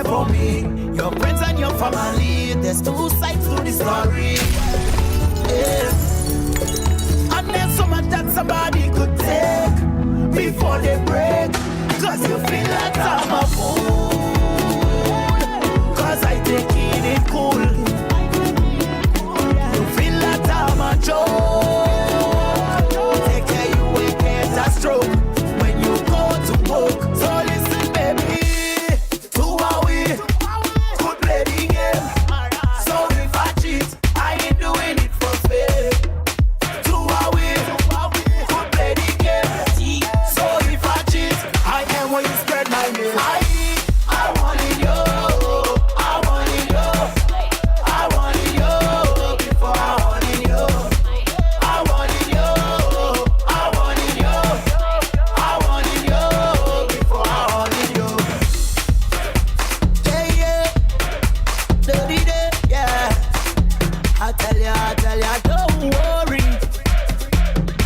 there for me. Your friends and your family, there's two sides to the story. Yeah. And there's so much that somebody could take before they break. Cause you feel like I'm a fool. Cause I take it cool. You feel like I'm a joke. Take care, you ain't get a stroke when you go to work. So listen, baby, who are we? Could play the game. So if I cheat, I ain't doing it for free. Who are we? Could play the game. So if I cheat, I am when you spread my name. I want it yo. I want it yo. I want it yo. Before I want it yo. I want it yo. I want it yo. I want it yo. Before I want it yo. Yeah, yeah. Dirty day, yeah. I tell ya, don't worry.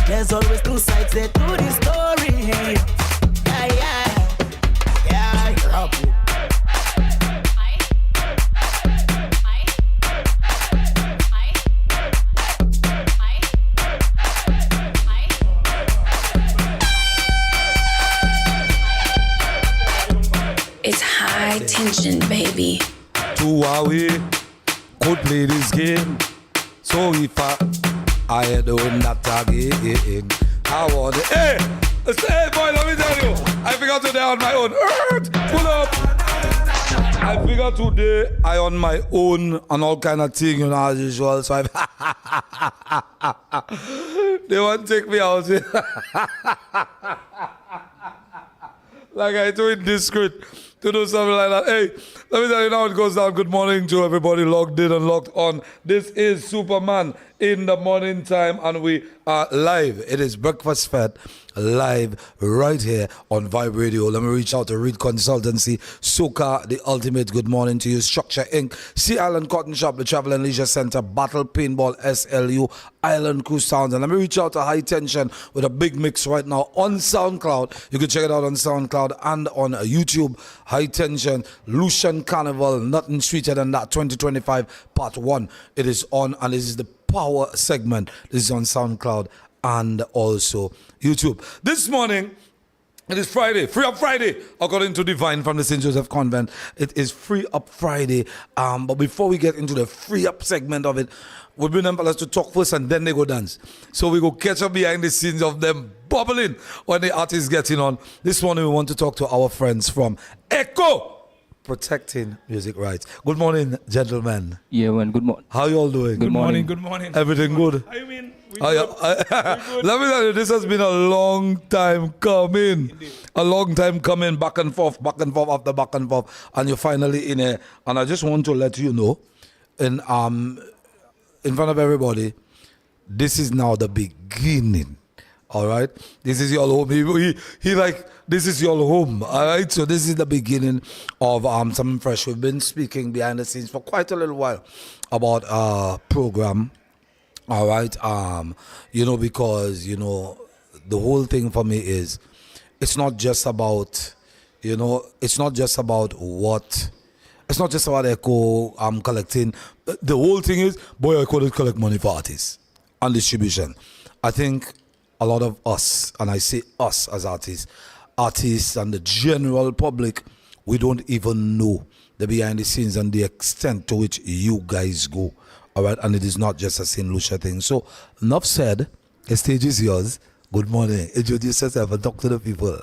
There's always two sides there to the story. Yeah, yeah. Yeah, drop it. It's high tension, baby. Two away, could play this game. So if I had done that again, I want it. Hey, boy, let me tell you, I figured today on my own. Pull up. I figured today I on my own and all kind of thing, you know, as usual. So they want to take me out here. Like I do indiscreet to do something like that. Hey, let me tell you now it goes down. Good morning to everybody logged in and logged on. This is Superman in the morning time and we are live. It is Breakfast Fete live right here on Vybe Radio. Let me reach out to Reed Consultancy, Soca, the ultimate good morning to you, Structure Inc., Sea Island Cotton Shop, the Travel and Leisure Center, Battle Paintball, SLU, Island Cruise Sounds. And let me reach out to High Tension with a big mix right now on SoundCloud. You can check it out on SoundCloud and on YouTube. High Tension, Lucia Carnival, nothing sweeter than that, 2025 part 1. It is on and this is the power segment. This is on SoundCloud and also YouTube. This morning, it is Friday, Free Up Friday, according to Divine from the St. Joseph Convent. It is Free Up Friday. But before we get into the Free Up segment of it, we'll bring them fellas to talk first and then they go dance. So we go catch up behind the scenes of them bubbling when the artists getting on. This morning we want to talk to our friends from Echo, protecting music rights. Good morning, gentlemen. Yeah, man. Good morning. How you all doing? Good morning. Good morning. Everything good? I mean, Let me tell you, this has been a long time coming. Indeed. A long time coming, back and forth after back and forth. And you're finally in here. And I just want to let you know, in front of everybody, this is now the beginning. All right? This is your home. He like, this is your home. All right? So this is the beginning of something fresh. We've been speaking behind the scenes for quite a little while about program. All right? Because, the whole thing for me is, it's not just about, it's not just about Echo collecting. The whole thing is, boy, Echo did collect money for artists and distribution. I think a lot of us, and I say us as artists and the general public, we don't even know the behind the scenes and the extent to which you guys go. All right, and it is not just a St. Lucia thing. So, enough said, the stage is yours. Good morning. Introduce yourself and talk to the people.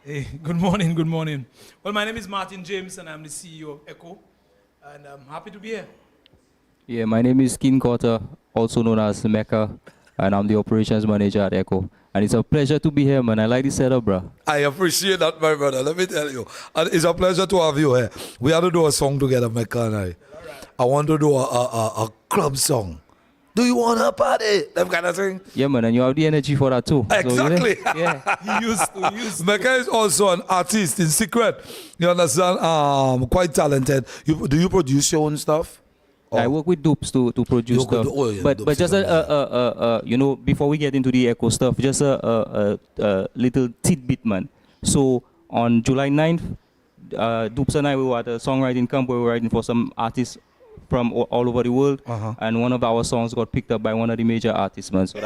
Hey, good morning, good morning. Well, my name is Martin James and I'm the CEO of Echo. And I'm happy to be here. Yeah, my name is King Carter, also known as Mecca, and I'm the operations manager at Echo. And it's a pleasure to be here, man. I like the setup, bro. I appreciate that, my brother. Let me tell you. And it's a pleasure to have you here. We have to do a song together, Mecca and I. Right. I want to do a club song. Do you want to party? That kind of thing. Yeah, man, and you have the energy for that too. Exactly. So, yeah. He used to. Mecca is also an artist in secret. You understand? Quite talented. Do you produce your own stuff? I work with dupes to produce stuff. But just before we get into the Echo stuff, just a little tidbit, man. So on July 9th, Dupes and I, we were at a songwriting camp where we were writing for some artists from all over the world, and one of our songs got picked up by one of the major artists, man. So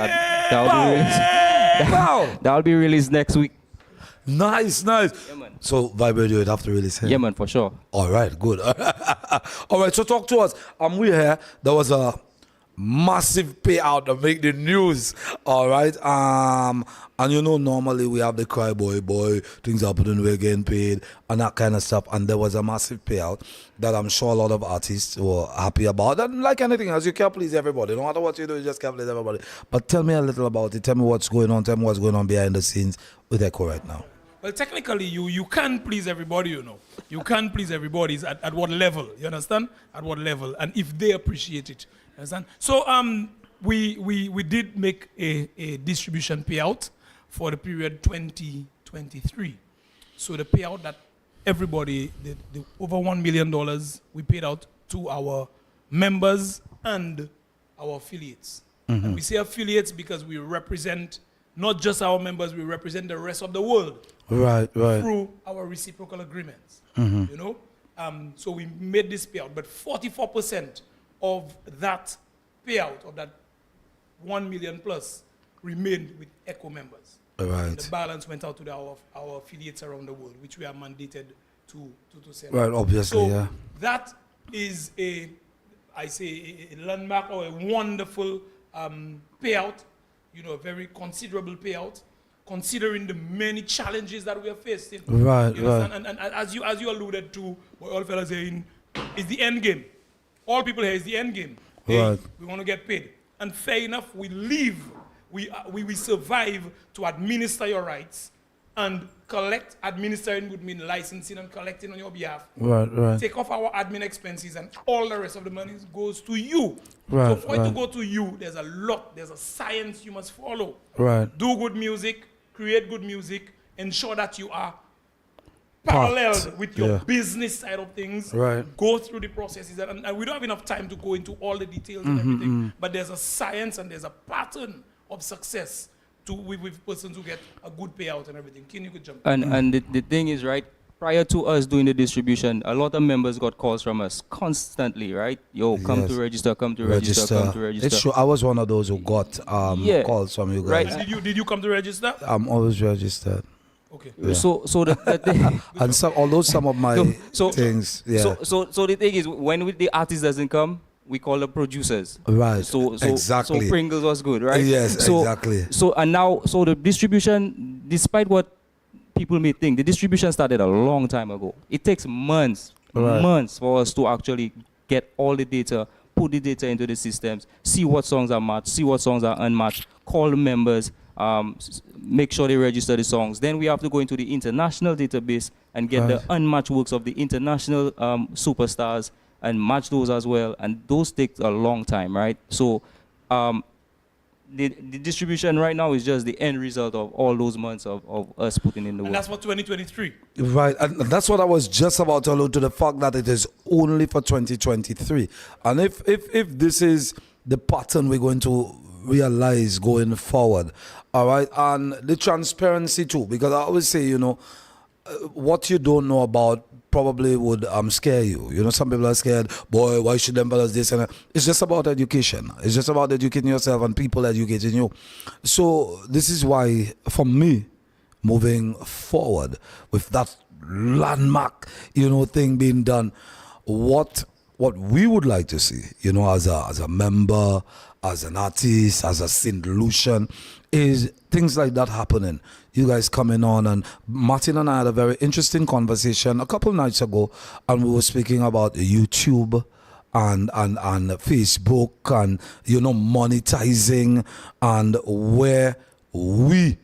that'll be released next week. Nice. Yeah, man. So Vybe Radio would have to release it. Yeah, man, for sure. All right, good. All right, so talk to us. We here. There was a massive payout to make the news. All right. And you know, normally we have the cry boy, things happening, we're getting paid and that kind of stuff. And there was a massive payout that I'm sure a lot of artists were happy about. And like anything else, you can't please everybody. No matter what you do, you just can't please everybody. But tell me a little about it. Tell me what's going on. Tell me what's going on behind the scenes with Echo right now. Well, technically, you can't please everybody, you know. You can't please everybody at what level, you understand? At what level, and if they appreciate it, you understand? So we did make a distribution payout for the period 2023. So the payout that everybody, the over $1 million, we paid out to our members and our affiliates. And we say affiliates because we represent not just our members, we represent the rest of the world. Right. Through our reciprocal agreements, you know. So we made this payout, but 44% of that payout, of that 1 million plus, remained with ECHO members. Right. And the balance went out to our affiliates around the world, which we are mandated to send. Right, obviously, so yeah. That is a landmark or a wonderful payout, you know, a very considerable payout, considering the many challenges that we are facing. Right. And as you alluded to, what all fellas saying, is the end game. All people here is the end game. Right. We want to get paid. And fair enough, we live, we survive to administer your rights and collect. Administering would mean licensing and collecting on your behalf. Right. Take off our admin expenses and all the rest of the money goes to you. Right, So for it to go to you, there's a science you must follow. Right. Do good music, create good music, ensure that you are paralleled with your business side of things. Right. Go through the processes, and we don't have enough time to go into all the details and everything, but there's a science and there's a pattern of success with persons who get a good payout and everything. Can you could jump? And the thing is, right, prior to us doing the distribution, a lot of members got calls from us constantly, right? Yo, come to register, come to register, come to register. It's true. I was one of those who got calls from you guys. Right. Did you come to register? I'm always registered. Okay. Yeah. So the thing, And although some of my things, So the thing is, when the artist doesn't come, we call the producers. Right. So exactly. So Pringles was good, right? Yes, exactly. So the distribution, despite what people may think, the distribution started a long time ago. It takes months for us to actually get all the data, put the data into the systems, see what songs are matched, see what songs are unmatched, call the members, make sure they register the songs. Then we have to go into the international database and get the unmatched works of the international superstars and match those as well. And those take a long time, right? So the distribution right now is just the end result of all those months of us putting in the work. And that's for 2023. Right, and that's what I was just about to allude to, the fact that it is only for 2023. And if this is the pattern we're going to realize going forward, all right, and the transparency too, because I always say, you know, what you don't know about probably would scare you. You know, some people are scared, boy, why should them fellas this and that? It's just about education. It's just about educating yourself and people educating you. So this is why, for me, moving forward with that landmark, you know, thing being done, what we would like to see, you know, as a member, as an artist, as a St. Lucian, is things like that happening. You guys coming on, and Martin and I had a very interesting conversation a couple nights ago, and we were speaking about YouTube and Facebook and, you know, monetizing and where we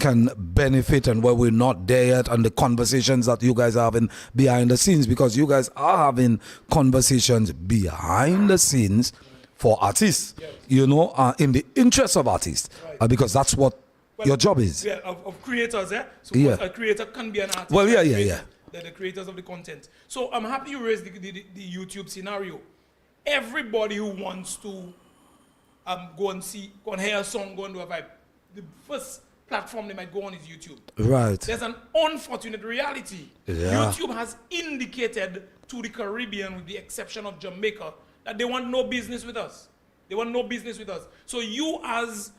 can benefit and where we're not there yet, and the conversations that you guys are having behind the scenes, because you guys are having conversations behind the scenes for artists, you know, in the interest of artists, because that's what your job is. Yeah, of creators, So a creator can be an artist. Well, yeah. The creators of the content. So I'm happy you raised the YouTube scenario. Everybody who wants to go and hear a song, go and do a Vybe, the first platform they might go on is YouTube. Right. There's an unfortunate reality. Yeah. YouTube has indicated to the Caribbean, with the exception of Jamaica, that they want no business with us. They want no business with us. So you as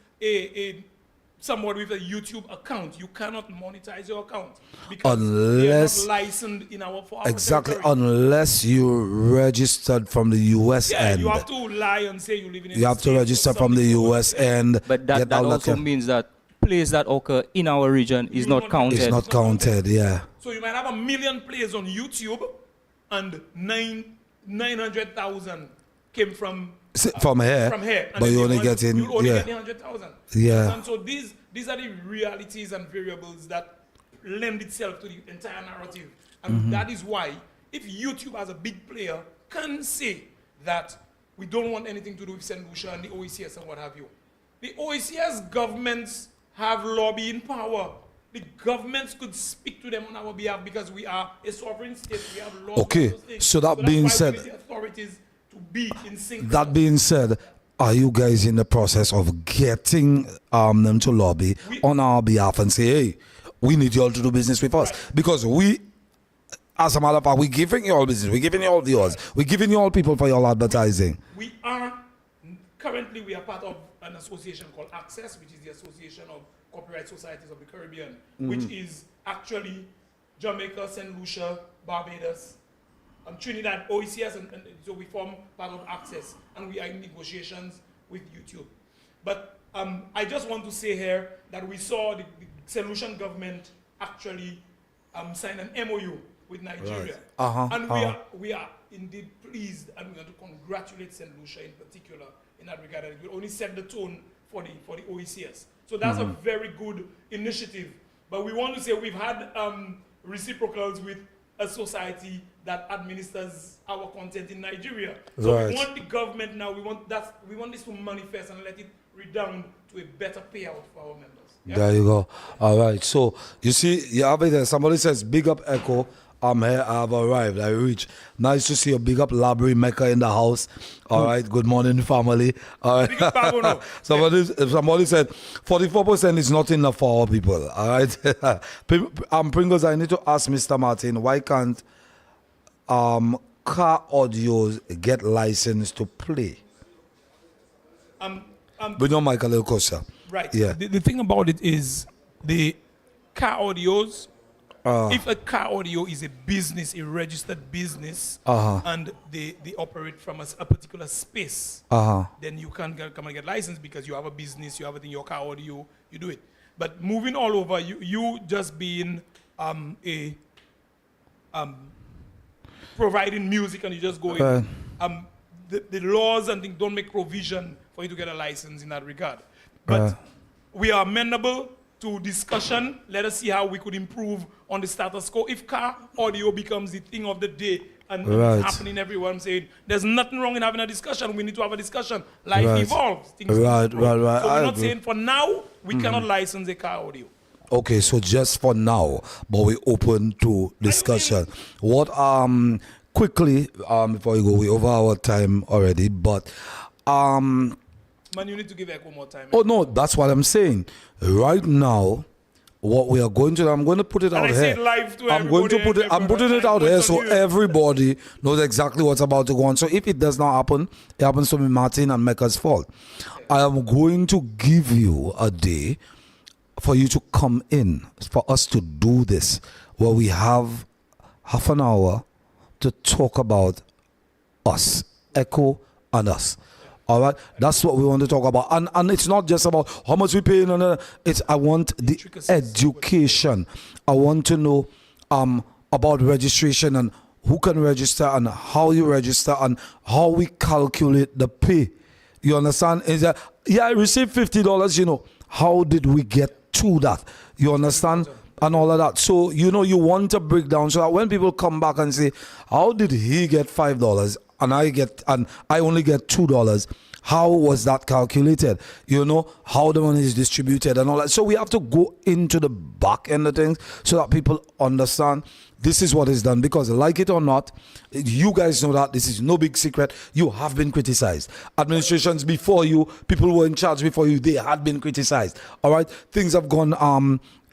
somebody with a YouTube account, you cannot monetize your account because Unless- they are not licensed in for our Exactly, territory. unless you registered from the US Yeah, end. you have to lie and say you live in. You have to register from the US end. But that, get that all also means that plays that occur in our region is not counted. It's not counted, yeah. So you might have 1 million plays on YouTube, and 900,000 came from From here, and but then you the only ones- get in, you only yeah. get the 100,000. Yeah. And so these are the realities and variables that lend itself to the entire narrative. And Mm-hmm. that is why, if YouTube as a big player can say that we don't want anything to do with St. Lucia and the OECS and what have you, the OECS governments have lobbying power. The governments could speak to them on our behalf because we are a sovereign state. We have laws. Okay, and those things. so that that's being why we said- need the authorities to be in sync. That being said, are you guys in the process of getting them to lobby on our behalf and say, hey, we need you all to do business with us? Because we, as a matter of fact, we're giving you all business, we're giving you all viewers, we're giving you all people for your advertising. We are currently part of an association called Access, which is the Association of Copyright Societies of the Caribbean, which is actually Jamaica, St. Lucia, Barbados, Trinidad, OECS, and so we form part of Access, and we are in negotiations with YouTube. But I just want to say here that we saw the St. Lucian government actually sign an MOU with Nigeria. Right. And we are indeed pleased, and we want to congratulate St. Lucia in particular in that regard. And it will only set the tone for the OECS. So that's a very good initiative. But we want to say we've had reciprocals with a society that administers our content in Nigeria. So Right. we want the government now, we want this to manifest and let it redound to a better payout for our members. Yeah? There you go. All right. So you see, you have it there. Somebody says, "Big up Echo. I'm here. I have arrived. I reached. Nice to see you. Big up Labry Mecca in the house. All right. Good morning, family. All right." Big up Babono. Somebody said 44% is not enough for our people. All right. Pringles, I need to ask Mr. Martin, why can't car audios get licensed to play? We know Michael little closer. Right. Yeah. The thing about it is the car audios, if a car audio is a business, a registered business, and they operate from a particular space, then you can't come and get licensed because you have a business, you have it in your car audio, you do it. But moving all over, you just being providing music and you just go in. The laws and things don't make provision for you to get a license in that regard. But we are amenable to discussion. Let us see how we could improve on the status quo. If car audio becomes the thing of the day and it's happening everywhere, I'm saying there's nothing wrong in having a discussion. We need to have a discussion. Life evolves. Things Right. grow. So we're I not agree. saying for now we cannot license a car audio. Okay, so just for now, but we're open to discussion. What quickly before you go, we over our time already, but Man, you need to give Echo more time. oh no, that's what I'm saying. Right now, what we are going to, I'm going to put it out I here. say it live to I'm going to everybody, put it. I'm everybody. putting it out here Points so of view. everybody knows exactly what's about to go on. So if it does not happen, it happens to be Martin and Mecca's fault. I am going to give you a day for you to come in, for us to do this, where we have half an hour to talk about us, Echo and us. All right, that's what we want to talk about, and it's not just about how much we pay. It's I want the education. I want to know about registration and who can register and how you register and how we calculate the pay. You understand? Is that I received $50. You know, how did we get to that? You understand? And all of that. So, you want to break down so that when people come back and say, how did he get $5 and I only get $2? How was that calculated? You know, how the money is distributed and all that. So we have to go into the back end of things so that people understand this is what is done. Because like it or not, you guys know that this is no big secret. You have been criticized. Administrations before you, people who were in charge before you, they had been criticized. All right, things have gone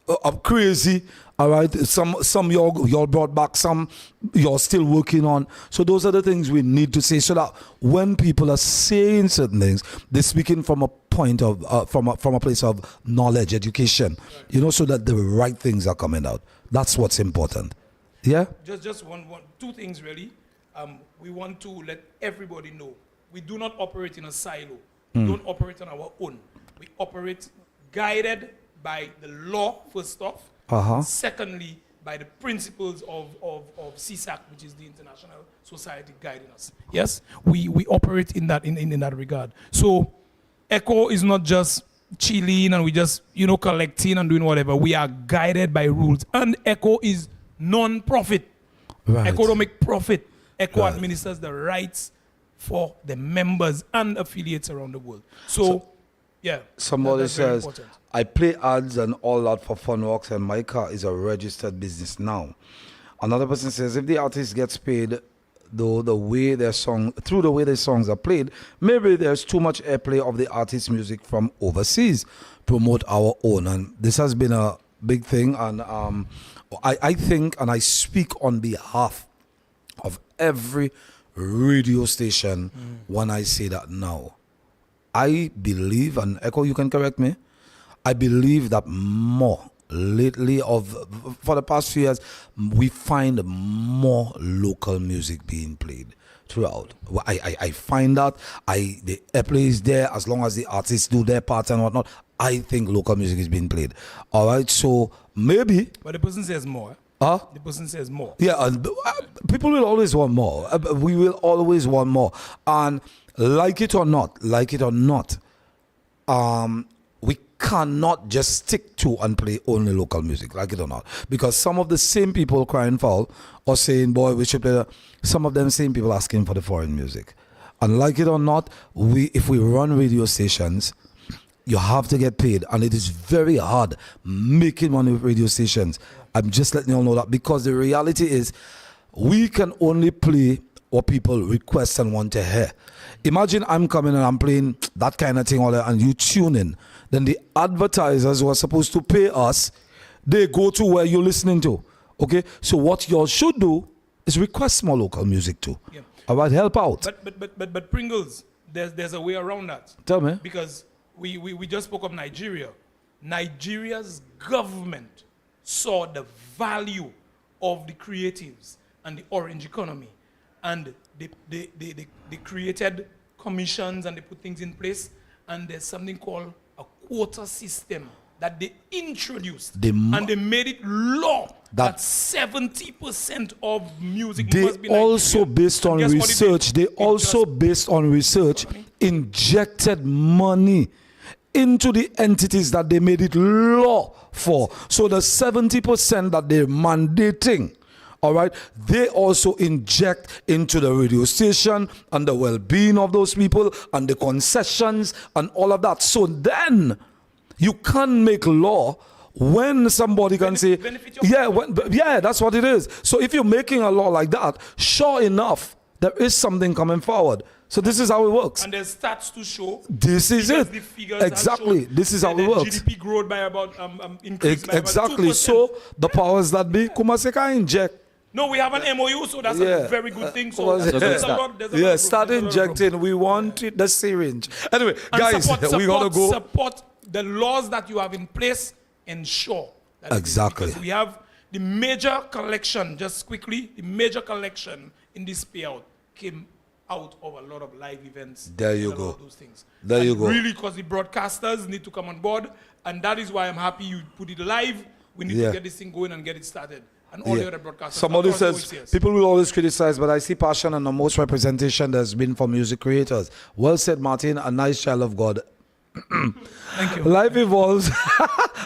up crazy. All right, some y'all brought back, some you're still working on. So those are the things we need to say, so that when people are saying certain things, they're speaking from a point of from a place of knowledge, education. You know, so that the right things are coming out. That's what's important. Yeah. Just two things really. We want to let everybody know we do not operate in a silo. We don't operate on our own. We operate guided by the law, first off. Secondly, by the principles of CSAC, which is the International Society guiding us. Yes, we operate in that in that regard. So Echo is not just chilling and we just collecting and doing whatever. We are guided by rules, and Echo is non-profit. Right. Echo don't make profit. Echo Right. administers the rights for the members and affiliates around the world. So yeah. Somebody that's very says, important. I play ads and all that for Funworks, and my car is a registered business now. Another person says, if the artist gets paid through the way their songs are played, maybe there's too much airplay of the artist's music from overseas. Promote our own. And this has been a big thing. And I think, and I speak on behalf of every radio station when I say that now. I believe, and Echo, you can correct me, I believe that more lately, for the past few years, we find more local music being played throughout. I find that the airplay is there as long as the artists do their part and whatnot. I think local music is being played. All right, so maybe. But the person says more. Huh? The person says more. Yeah, people will always want more. We will always want more. And like it or not, we cannot just stick to and play only local music, like it or not. Because some of the same people crying foul or saying, boy, we should play that, some of them same people asking for the foreign music. And like it or not, if we run radio stations, you have to get paid. And it is very hard making money with radio stations. I'm just letting you all know that, because the reality is we can only play what people request and want to hear. Imagine I'm coming and I'm playing that kind of thing all that, and you tune in. Then the advertisers who are supposed to pay us, they go to where you're listening to. Okay? So what y'all should do is request more local music too. Yeah. All right, help out. But Pringles, there's a way around that. Tell me. Because we just spoke of Nigeria. Nigeria's government saw the value of the creatives and the orange economy, and they created commissions and they put things in place, and there's something called a quota system that they introduced, and they made it law that 70% of music must be Nigerian. Also based on research, injected money into the entities that they made it law for. So the 70% that they're mandating, all right, they also inject into the radio station and the well-being of those people and the concessions and all of that. So then you can make law when somebody can say, yeah, that's what it is. So if you're making a law like that, sure enough, there is something coming forward. So this is how it works. And there's stats to show. This is it. Exactly. This is how it works. GDP growth by about increased by exactly. About 2%. So the powers that be, Kumaseka inject. No, we have an MOU, so that's a very good thing. So there's a lot. Start injecting. We want it, the syringe. Anyway, and guys, we gotta go. Support the laws that you have in place. Ensure that exactly. Because we have the major collection. Just quickly, the major collection in this payout came out of a lot of live events. There you go. Those things. There you go. Really, because the broadcasters need to come on board, and that is why I'm happy you put it live. We need to get this thing going and get it started. And all the other broadcasters. Somebody says people will always criticize, but I see passion and the most representation there's been for music creators. Well said, Martin. A nice child of God. Thank you. Life evolves.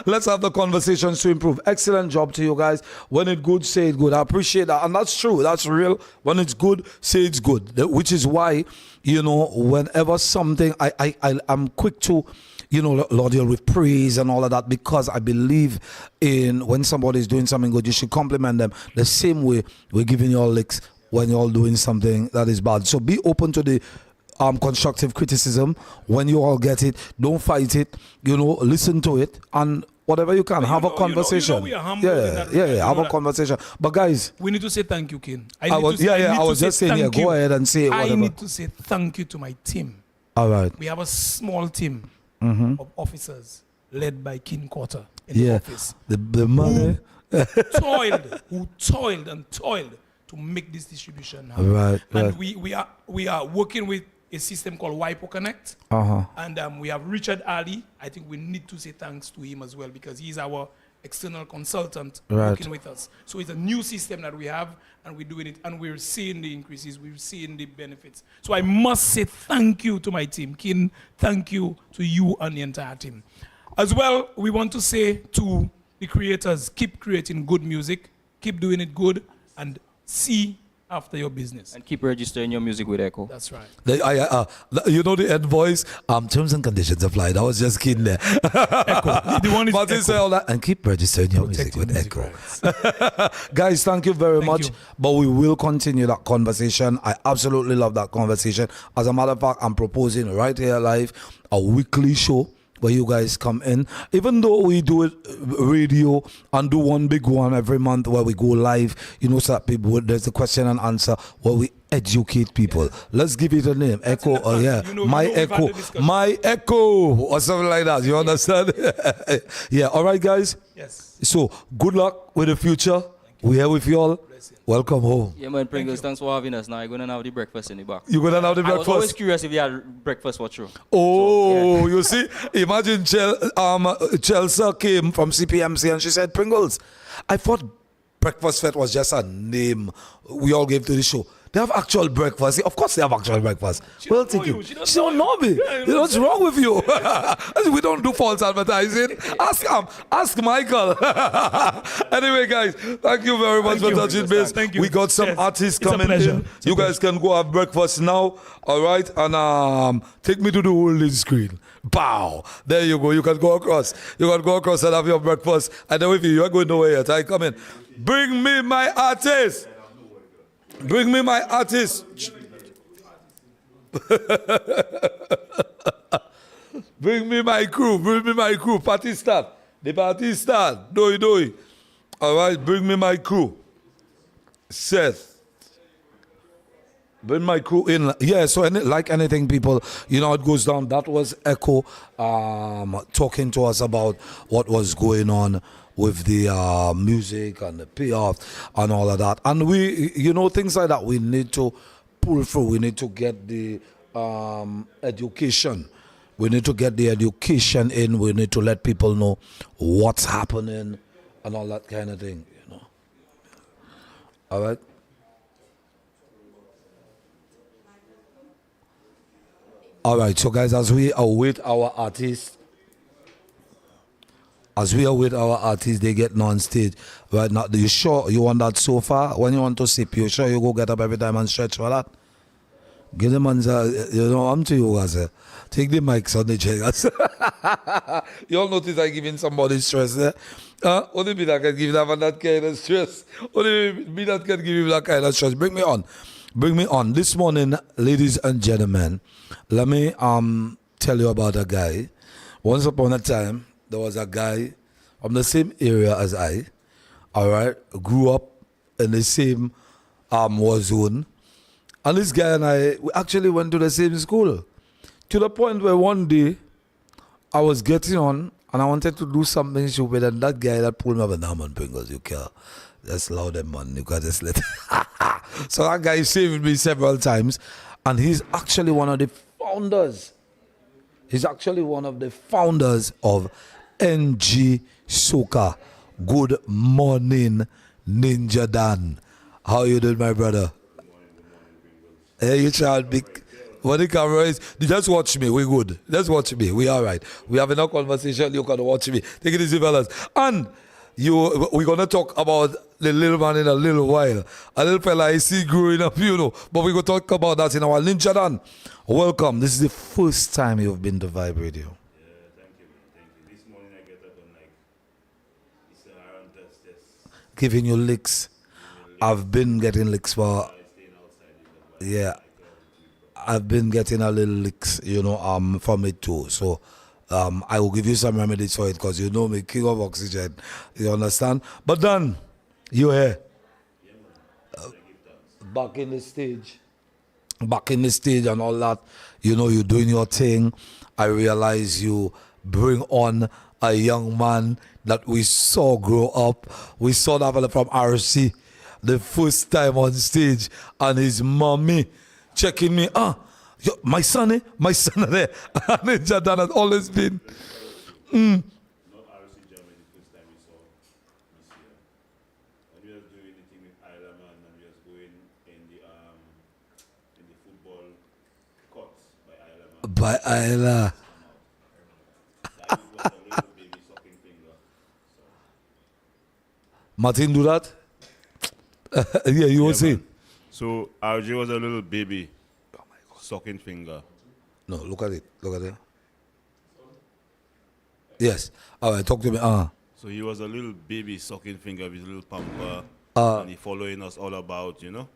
Let's have the conversations to improve. Excellent job to you guys. When it's good, say it good. I appreciate that. And that's true. That's real. When it's good, say it's good. Which is why, whenever something, I'm quick to, laudate with praise and all of that, because I believe in when somebody is doing something good, you should compliment them the same way we're giving you all licks when you're all doing something that is bad. So be open to the constructive criticism when you all get it. Don't fight it. Listen to it, and whatever you can, have a conversation. We are humble in that regard, have a conversation. But guys, we need to say thank you, Ken. I was just saying, yeah, go ahead and say whatever. I need to say thank you to my team. All right. We have a small team of officers led by King Quarter in the office. The money. Who toiled to make this distribution happen. Right. And we are working with a system called Vybe Connect. And we have Richard Ali. I think we need to say thanks to him as well, because he's our external consultant working with us. So it's a new system that we have, and we're doing it, and we're seeing the increases, we're seeing the benefits. So I must say thank you to my team. Kin, thank you to you and the entire team. As well, we want to say to the creators, keep creating good music, keep doing it good, and see after your business. And keep registering your music with Echo. That's right. The end voice, terms and conditions apply. I was just kidding there. Echo. The one is But Echo. all that, and keep registering your music with Echo. Guys, thank you very much. you. But we will continue that conversation. I absolutely love that conversation. As a matter of fact, I'm proposing right here live a weekly show where you guys come in, even though we do it radio and do one big one every month where we go live, so that people, there's a question and answer where we educate people. Let's give it a name. Echo, My Echo, or something like that. You understand? Yeah, all right, guys. Yes. So, good luck with the future. We're here with you all. Welcome home. Yeah, man, Pringles, thanks for having us. Now you're going to have the breakfast in the back. You're going to have the I was breakfast? always curious if you had breakfast for true. Oh, you see, imagine Chelsea came from CPMC and she said, Pringles, I thought Breakfast Fete was just a name we all gave to the show. They have actual breakfast. Of course they have actual breakfast. She don't know me. Yeah, What's wrong with you? We don't do false advertising. Ask Michael. Anyway, guys, thank you very much for touching base. Thank you. We got some artists It's a coming pleasure. in. You guys can go have breakfast now. All right? And take me to the holding screen. Pow. There you go. You can go across. You can go across and have your breakfast. And then with you, you're going nowhere yet. I come in. Bring me my artist. Bring me my artist. Bring me my crew. Bring me my crew. Party start. The party start. Doi. All right. Bring me my crew. Seth. Bring my crew in. Yeah, so like anything, people, it goes down. That was Echo talking to us about what was going on with the music and the payoff and all of that. And we, things like that, we need to pull through. We need to get the education. We need to get the education in. We need to let people know what's happening and all that kind of thing, All right? All right, so guys, as we await our artists, they get on stage right now. You sure you want that sofa? When you want to sip, you sure you go get up every time and stretch for that? Get them on, I'm to you guys. Take the mics on the chairs. You all notice I giving somebody stress there? Only me that can give them that kind of stress. Only me that can give you that kind of stress. Bring me on. This morning, ladies and gentlemen, let me tell you about a guy. Once upon a time, there was a guy from the same area as I, all right, grew up in the same war zone. And this guy and I, we actually went to the same school. To the point where one day, I was getting on and I wanted to do something stupid, and that guy that pulled me up, nah, man, Pringles, you care. Just allow them, man. You got just let. So that guy saved me several times, and he's actually one of the founders. He's actually one of the founders of NG Soca. Good morning, Ninja Dan. How you doing, my brother? Hey, you child big. When the camera is, just watch me. We good. Just watch me. We all right. We have enough conversation. You can watch me. Take it easy, fellas. And we're gonna talk about the little man in a little while. A little fella I see growing up, you know. But we're gonna talk about that in our Ninja Dan. Welcome. This is the first time you've been to Vybe Radio. Yeah, thank you, man. Thank you. This morning I get up and like, it's around this. Giving you licks. I've been getting licks for. Yeah. I've been getting a little licks, you know, from it too. So I will give you some remedies for it because you know me, king of oxygen. You understand? But then, you're here. Back in the stage. Back in the stage and all that. You know, you're doing your thing. I realize you bring on a young man that we saw grow up. We saw that fella from RC the first time on stage and his mommy checking me, my son there. Ninja Dan has always been. Not RC Germany the first time we saw this year. And we was doing the thing with Isla Man and we was going in the football courts by Isla Man. By Isla. That was a little baby sucking finger. Martin do that? Yeah, you were saying. So RJ was a little baby sucking finger. No, look at it. Look at it. Yes. All right, talk to me. So he was a little baby sucking finger with his little pamper and he following us all about, you know.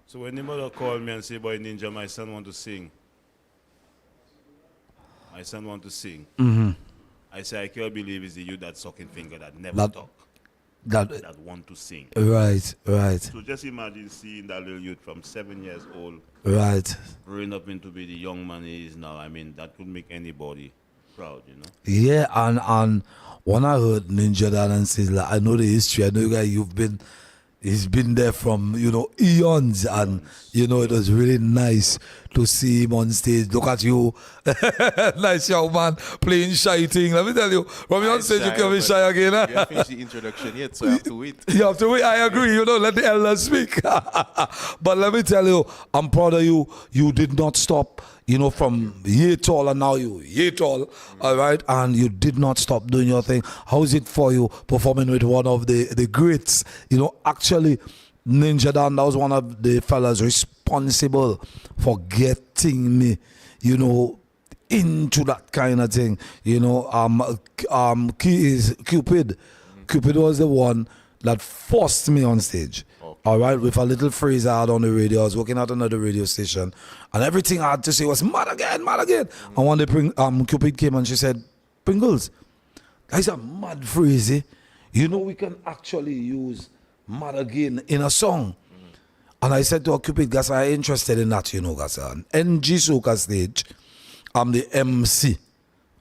So when the mother called me and said, boy Ninja, my son want to sing. My son want to sing. I say, I can't believe it's the youth that sucking finger that never talk. That want to sing. Right. So just imagine seeing that little youth from 7 years old. Right. Growing up into be the young man he is now. I mean, that could make anybody proud, you know. Yeah, and when I heard Ninja Dan and says, like, I know the history. I know, guy, he's been there from, you know, eons, and you know, it was really nice to see him on stage. Look at you, nice young man playing shy thing. Let me tell you, from your stage you can be shy again. You haven't finished the introduction yet, so I have to wait. You have to wait. I agree. You know, let the elders speak. But let me tell you, I'm proud of you. You did not stop. You know, from year tall and now you year tall, all right, and you did not stop doing your thing. How is it for you performing with one of the greats? You know, actually, Ninja Dan, that was one of the fellas responsible for getting me, you know, into that kind of thing. You know, key is Cupid. Cupid was the one that forced me on stage. All right, with a little phrase I had on the radio. I was working at another radio station, and everything I had to say was mad again. And one day, Cupid came and she said, Pringles, that's a mad phrase. Eh? You know, we can actually use mad again in a song. And I said to her, Cupid, guys, I'm interested in that, you know, guys. On NG Soca stage, I'm the MC.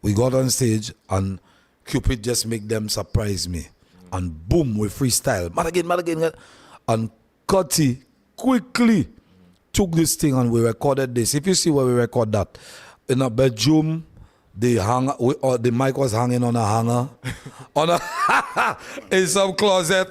We got on stage, and Cupid just make them surprise me. And boom, we freestyle. Mad again. And Cutty quickly took this thing and we recorded this. If you see where we record that, in a bedroom, the mic was hanging on a hanger, in some closet,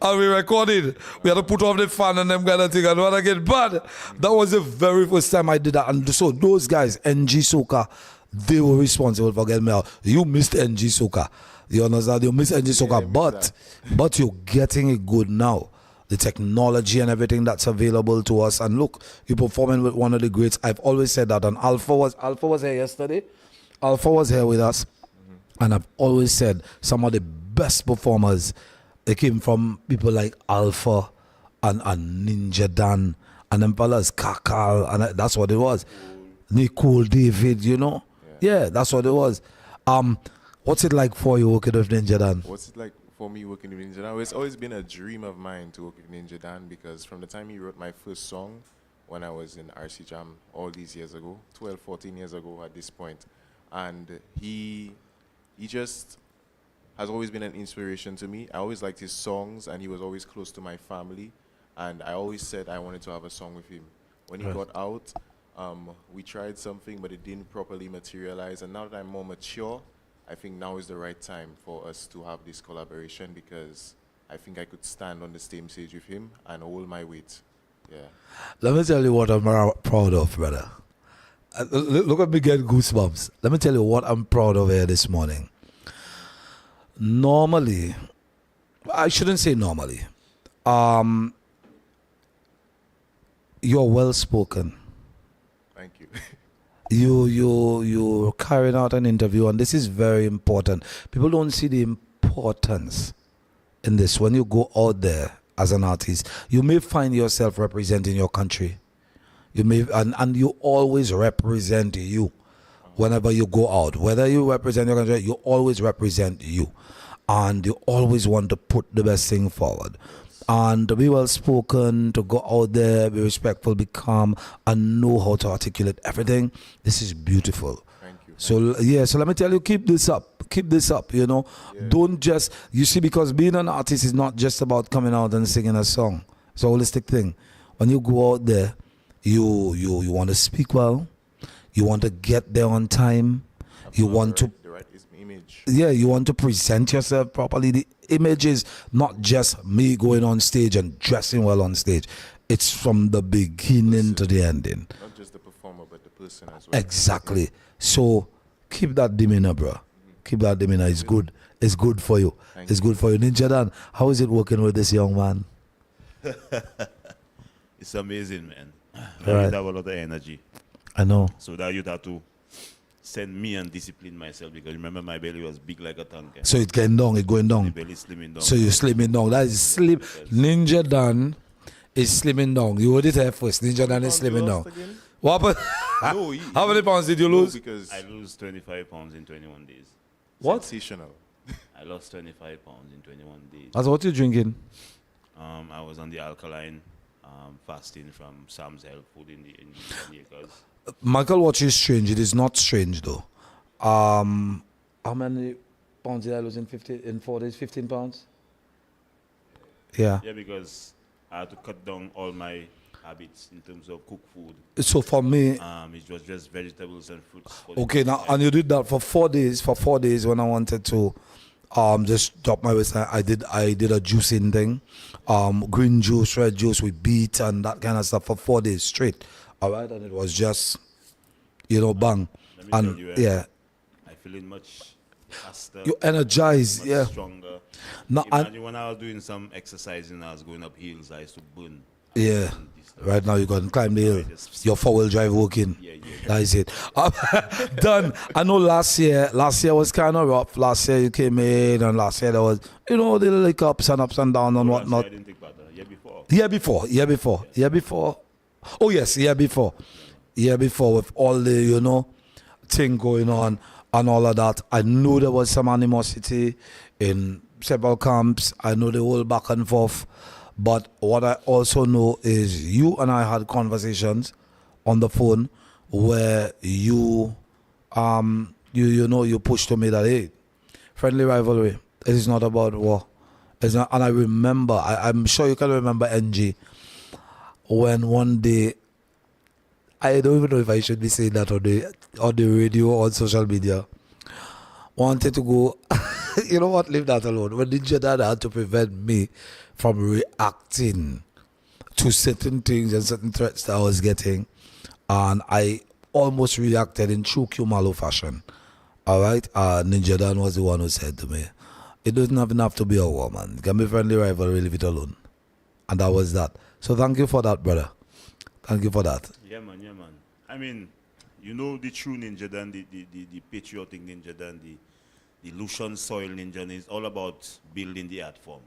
and we recorded. We had to put off the fan and them kind of thing and what again. But that was the very first time I did that. And so those guys, NG Soca, they were responsible for getting me out. You missed NG Soca. You understand? You missed NG Soca, but you're getting it good now. The technology and everything that's available to us. And look, you're performing with one of the greats. I've always said that. And Alpha was here yesterday. Alpha was here with us. And I've always said some of the best performers, they came from people like Alpha and Ninja Dan and them fellas, Kakal, and that's what it was. Nicole David, you know? Yeah, that's what it was. What's it like for you working with Ninja Dan? What's it like for me working with Ninja Dan? It's always been a dream of mine to work with Ninja Dan because from the time he wrote my first song when I was in RC Jam all these years ago, 12, 14 years ago at this point, and he just has always been an inspiration to me. I always liked his songs, and he was always close to my family, and I always said I wanted to have a song with him. When he got out, we tried something, but it didn't properly materialize, and now that I'm more mature, I think now is the right time for us to have this collaboration because I think I could stand on the same stage with him and hold my weight. Yeah. Let me tell you what I'm proud of, brother. Look at me get goosebumps. Let me tell you what I'm proud of here this morning. Normally, I shouldn't say normally. You're well spoken. Thank you. You're carrying out an interview, and this is very important. People don't see the importance in this. When you go out there as an artist, you may find yourself representing your country. You may and you always represent you whenever you go out. Whether you represent your country, you always represent you, and you always want to put the best thing forward. And to be well spoken, to go out there, be respectful, be calm, and know how to articulate everything. This is beautiful. Thank you. So let me tell you, keep this up. Keep this up, Don't just, you see, because being an artist is not just about coming out and singing a song. It's a holistic thing. When you go out there, you want to speak well, you want to get there on time, you want to, the right image. yeah, you want to present yourself properly. The image is not just me going on stage and dressing well on stage. It's from the beginning to the ending. Not just the performer, but the person as well. Exactly. So keep that demeanor, bro. Keep that demeanor. It's good. It's good for you. It's good for you. Ninja Dan, how is it working with this young man? It's amazing, man. Right. You have a lot of energy. I know. So that you have to send me and discipline myself, because remember my belly was big like a tank. So it's getting down. It's going The down. belly slimming down. So you're slimming down. That is slim. Ninja Dan is slimming down. You heard it here first. Ninja Dan is slimming down. What happened? No, How many pounds did you lose? Because I lose 25 pounds in 21 days. What? sensational. I lost 25 pounds in 21 days. That's what you drinking? I was on the alkaline fasting from Sam's Health Food in the acres. Michael, what is strange? It is not strange though. How many pounds did I lose in 4 days? 15 pounds? Yeah. Yeah, because I had to cut down all my habits in terms of cooked food. So for me, It was just vegetables and fruits. okay, now and you did that for 4 days. For 4 days, when I wanted to just drop my waist, I did a juicing thing, green juice, red juice with beet and that kind of stuff for 4 days straight. All right, and it was just, bang, Let me and tell you, yeah, I feeling much faster, you energized, much yeah. stronger. No, and Imagine when I was doing some exercising, I was going up hills, I used to burn. yeah. Right now you can climb the hill. Your 4-wheel drive working. Yeah. That is it. Done. I know last year was kind of rough. Last year you came in, and last year there was, the like ups and downs and whatnot. I didn't take part. Year before. Oh yes, year before. Year before, with all the, thing going on and all of that. I knew there was some animosity in several camps. I know the whole back and forth. But what I also know is you and I had conversations on the phone where you pushed to me that, hey, friendly rivalry. It is not about war. It's not, and I remember, I'm sure you can remember NG, when one day, I don't even know if I should be saying that on the radio or on social media, wanted to go, you know what, leave that alone. When Ninja Dad had to prevent me from reacting to certain things and certain threats that I was getting, and I almost reacted in true Kumalo fashion. All right, Ninja Dan was the one who said to me, "It doesn't even have to be a war, man. It can be friendly rivalry, leave it alone." And that was that. So thank you for that, brother. Thank you for that. Yeah, man. I mean, the true Ninja Dan, the patriotic Ninja Dan, the Lucian soil ninja is all about building the art form.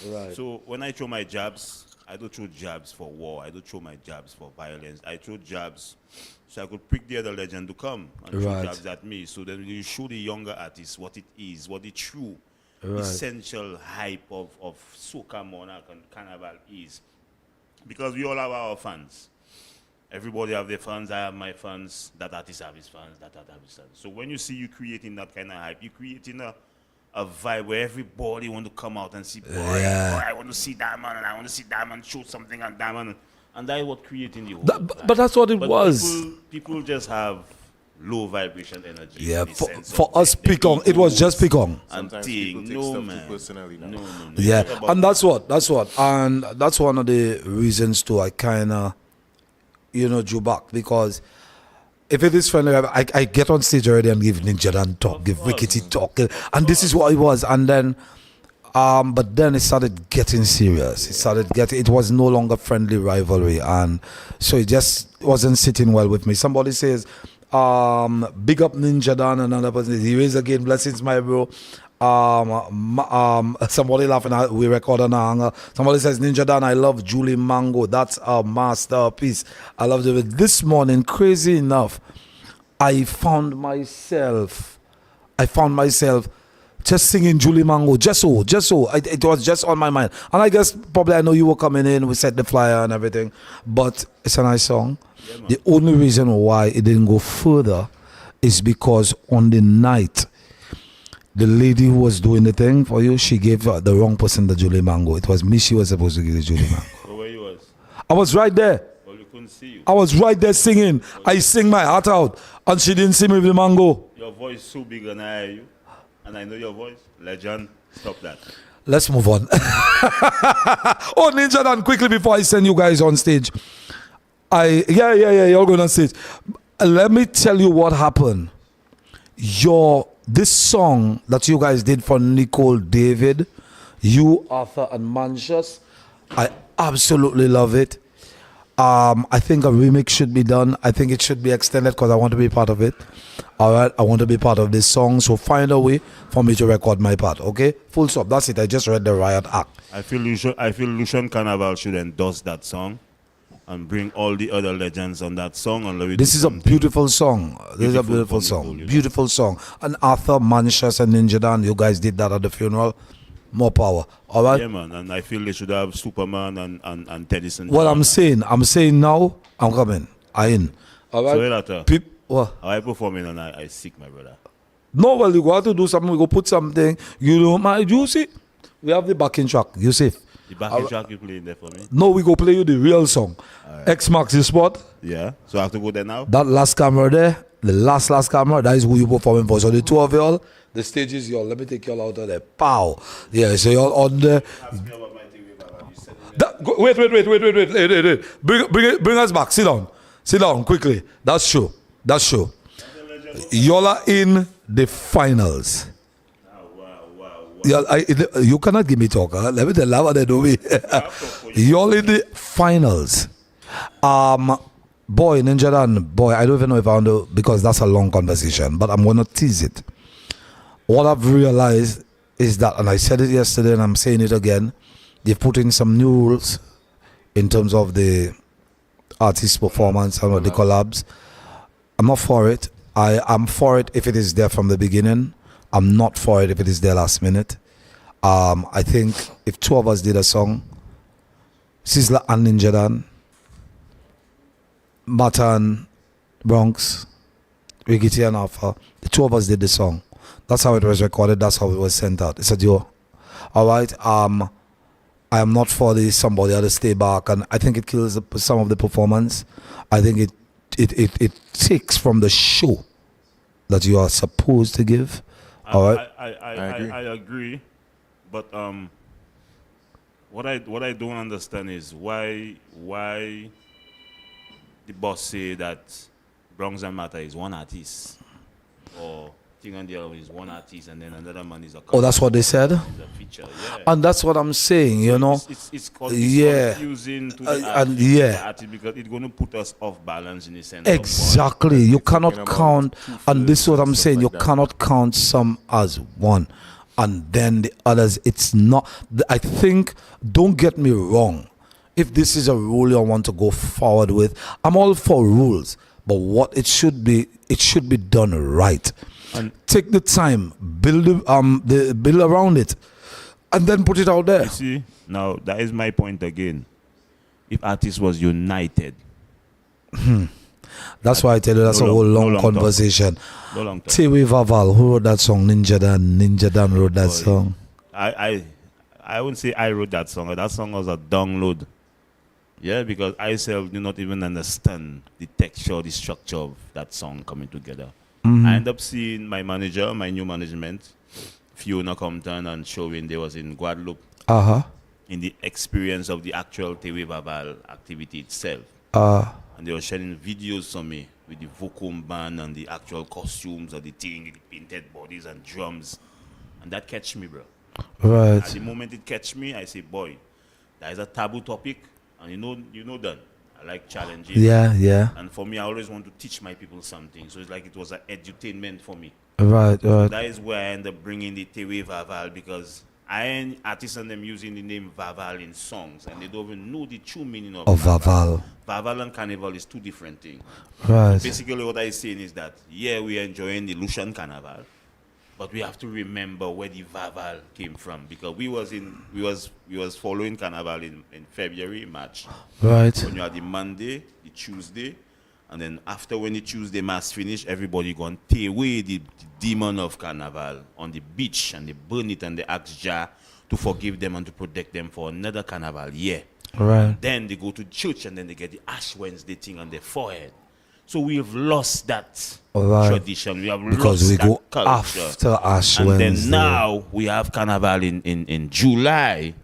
Right. So when I throw my jabs, I don't throw jabs for war. I don't throw my jabs for violence. I throw jabs so I could prick the other legend to come and throw Right. jabs at me. So then you show the younger artists what it is, what the true Right. essential hype of Soca Monarch and Carnival is. Because we all have our fans. Everybody have their fans. I have my fans. That artist have his fans. That have his fans. So when you see you creating that kind of hype, you're creating a vibe where everybody want to come out and see, boy, I want to see Diamond, and I want to see Diamond shoot something on Diamond. And that is what creating the whole vibe. But that's what it But was. People just have low vibration energy. Yeah, in the sense for of us, the Picong, it was just Picong. And Sometimes thing. people take No, stuff too man. personally now. No. Yeah, It's about- and that's what, and that's one of the reasons too. I kind of, drew back, because if it is friendly, I get on stage already and give Ninja Dan talk, give Rickety talk, and this is what it was. And then, but then it started getting serious. It was no longer friendly rivalry, and so it just wasn't sitting well with me. Somebody says, big up Ninja Dan, another person, he raised again, blessings, my bro. Somebody laughing at we record on a hanger. Somebody says, Ninja Dan, I love Julie Mango. That's a masterpiece. I love it. This morning, crazy enough, I found myself just singing Julie Mango, just so. It was just on my mind. And I guess probably I know you were coming in, we set the flyer and everything, but it's a nice song. The only reason why it didn't go further is because on the night, the lady who was doing the thing for you, she gave the wrong person the Julie Mango. It was me she was supposed to give the Julie Mango. So where you was? I was right there. Well, we couldn't see you. I was right there singing. I sing my heart out, and she didn't see me with the mango. Your voice so big and I hear you. And I know your voice. Legend, stop that. Let's move on. Oh, Ninja Dan, quickly before I send you guys on stage. You're going on stage. Let me tell you what happened. This song that you guys did for Nicole David, you, Arthur, and Manchus, I absolutely love it. I think a remix should be done. I think it should be extended because I want to be part of it. All right, I want to be part of this song. So find a way for me to record my part. Okay, full stop. That's it. I just read the Riot Act. I feel Lucian Carnival should endorse that song and bring all the other legends on that song. And this is a beautiful song. This is a beautiful song. Beautiful song. And Arthur, Manchus, and Ninja Dan, you guys did that at the funeral. More power. All right? Yeah, man. And I feel they should have Superman and Tennyson. What I'm saying now, I'm coming. I in. All right? So, what? I performing and I sick, my brother. No, well, you go have to do something. We go put something. You know, you see? We have the backing track. You see? The backing track you playing there for me? No, we go play you the real song. Right. X marks the spot. Yeah. So I have to go there now? That last camera there, the last camera, that is who you performing for. So the two of y'all, the stage is y'all. Let me take y'all out of there. Pow. Yeah, so y'all on there. Wait. Bring us back. Sit down quickly. That's true. Y'all are in the finals. You cannot give me talk. Huh? Let me tell you what they do me. Y'all in the finals. Boy, Ninja Dan, boy, I don't even know if I want to, because that's a long conversation, but I'm going to tease it. What I've realized is that, and I said it yesterday and I'm saying it again, they've put in some new rules in terms of the artist performance and the collabs. I'm not for it. I'm for it if it is there from the beginning. I'm not for it if it is there last minute. I think if two of us did a song, Sizzla and Ninja Dan, Matan, Bronx, Rickety and Alpha, the two of us did the song. That's how it was recorded. That's how it was sent out. It's a duo. All right. I am not for this somebody to stay back, and I think it kills some of the performance. I think it takes from the show that you are supposed to give. All right. I agree, but what I don't understand is why the boss say that Bronx and Matter is one artist, or Thing and the other is one artist, and then another man is a. Oh, that's what they said. A feature, yeah. And that's what I'm saying. You know. It's confusing to the artist because it's going to put us off balance in the sense. Exactly. You cannot count, and this is what I'm saying. You cannot count some as one, and then the others. It's not. I think. Don't get me wrong. If this is a rule you want to go forward with, I'm all for rules. But what it should be done right. And take the time, build around it, and then put it out there. You see, now that is my point again. If artists was united, that's why I tell you that's a whole long conversation. No long talk. Tewe Vaval, who wrote that song? Ninja Dan wrote that song. I wouldn't say I wrote that song. That song was a download. Yeah, because I self do not even understand the texture, the structure of that song coming together. Mm-hmm. I end up seeing my manager, my new management, Fiona Compton, and showing they was in Guadeloupe. In the experience of the actual Tewe Vaval activity itself. And they were sharing videos from me the vocal band and the actual costumes and the thing, the painted bodies and drums. And that catch me, bro. Right. At the moment it catch me, I say, boy, that is a taboo topic. And you know that. I like challenges. Yeah. And for me, I always want to teach my people something. So it's like it was an edutainment for me. Right. That is where I end up bringing the Tewe Vaval, because I ain't artists and them using the name Vaval in songs, and they don't even know the true meaning of Vaval. Vaval and Carnival is two different things. Right. Basically, what I'm saying is that, yeah, we're enjoying the Lucian Carnival, but we have to remember where the Vaval came from, because we was following Carnival in February, March. Right. When you had the Monday, the Tuesday, and then after when the Tuesday mass finish, everybody gonna take away the demon of Carnival on the beach, and they burn it and they ask Jah to forgive them and to protect them for another Carnival year. Right. Then they go to church and then they get the Ash Wednesday thing on their forehead. So we have lost that tradition. We have because lost we that go culture. after Ash and Wednesday. Then now we have Carnival in July,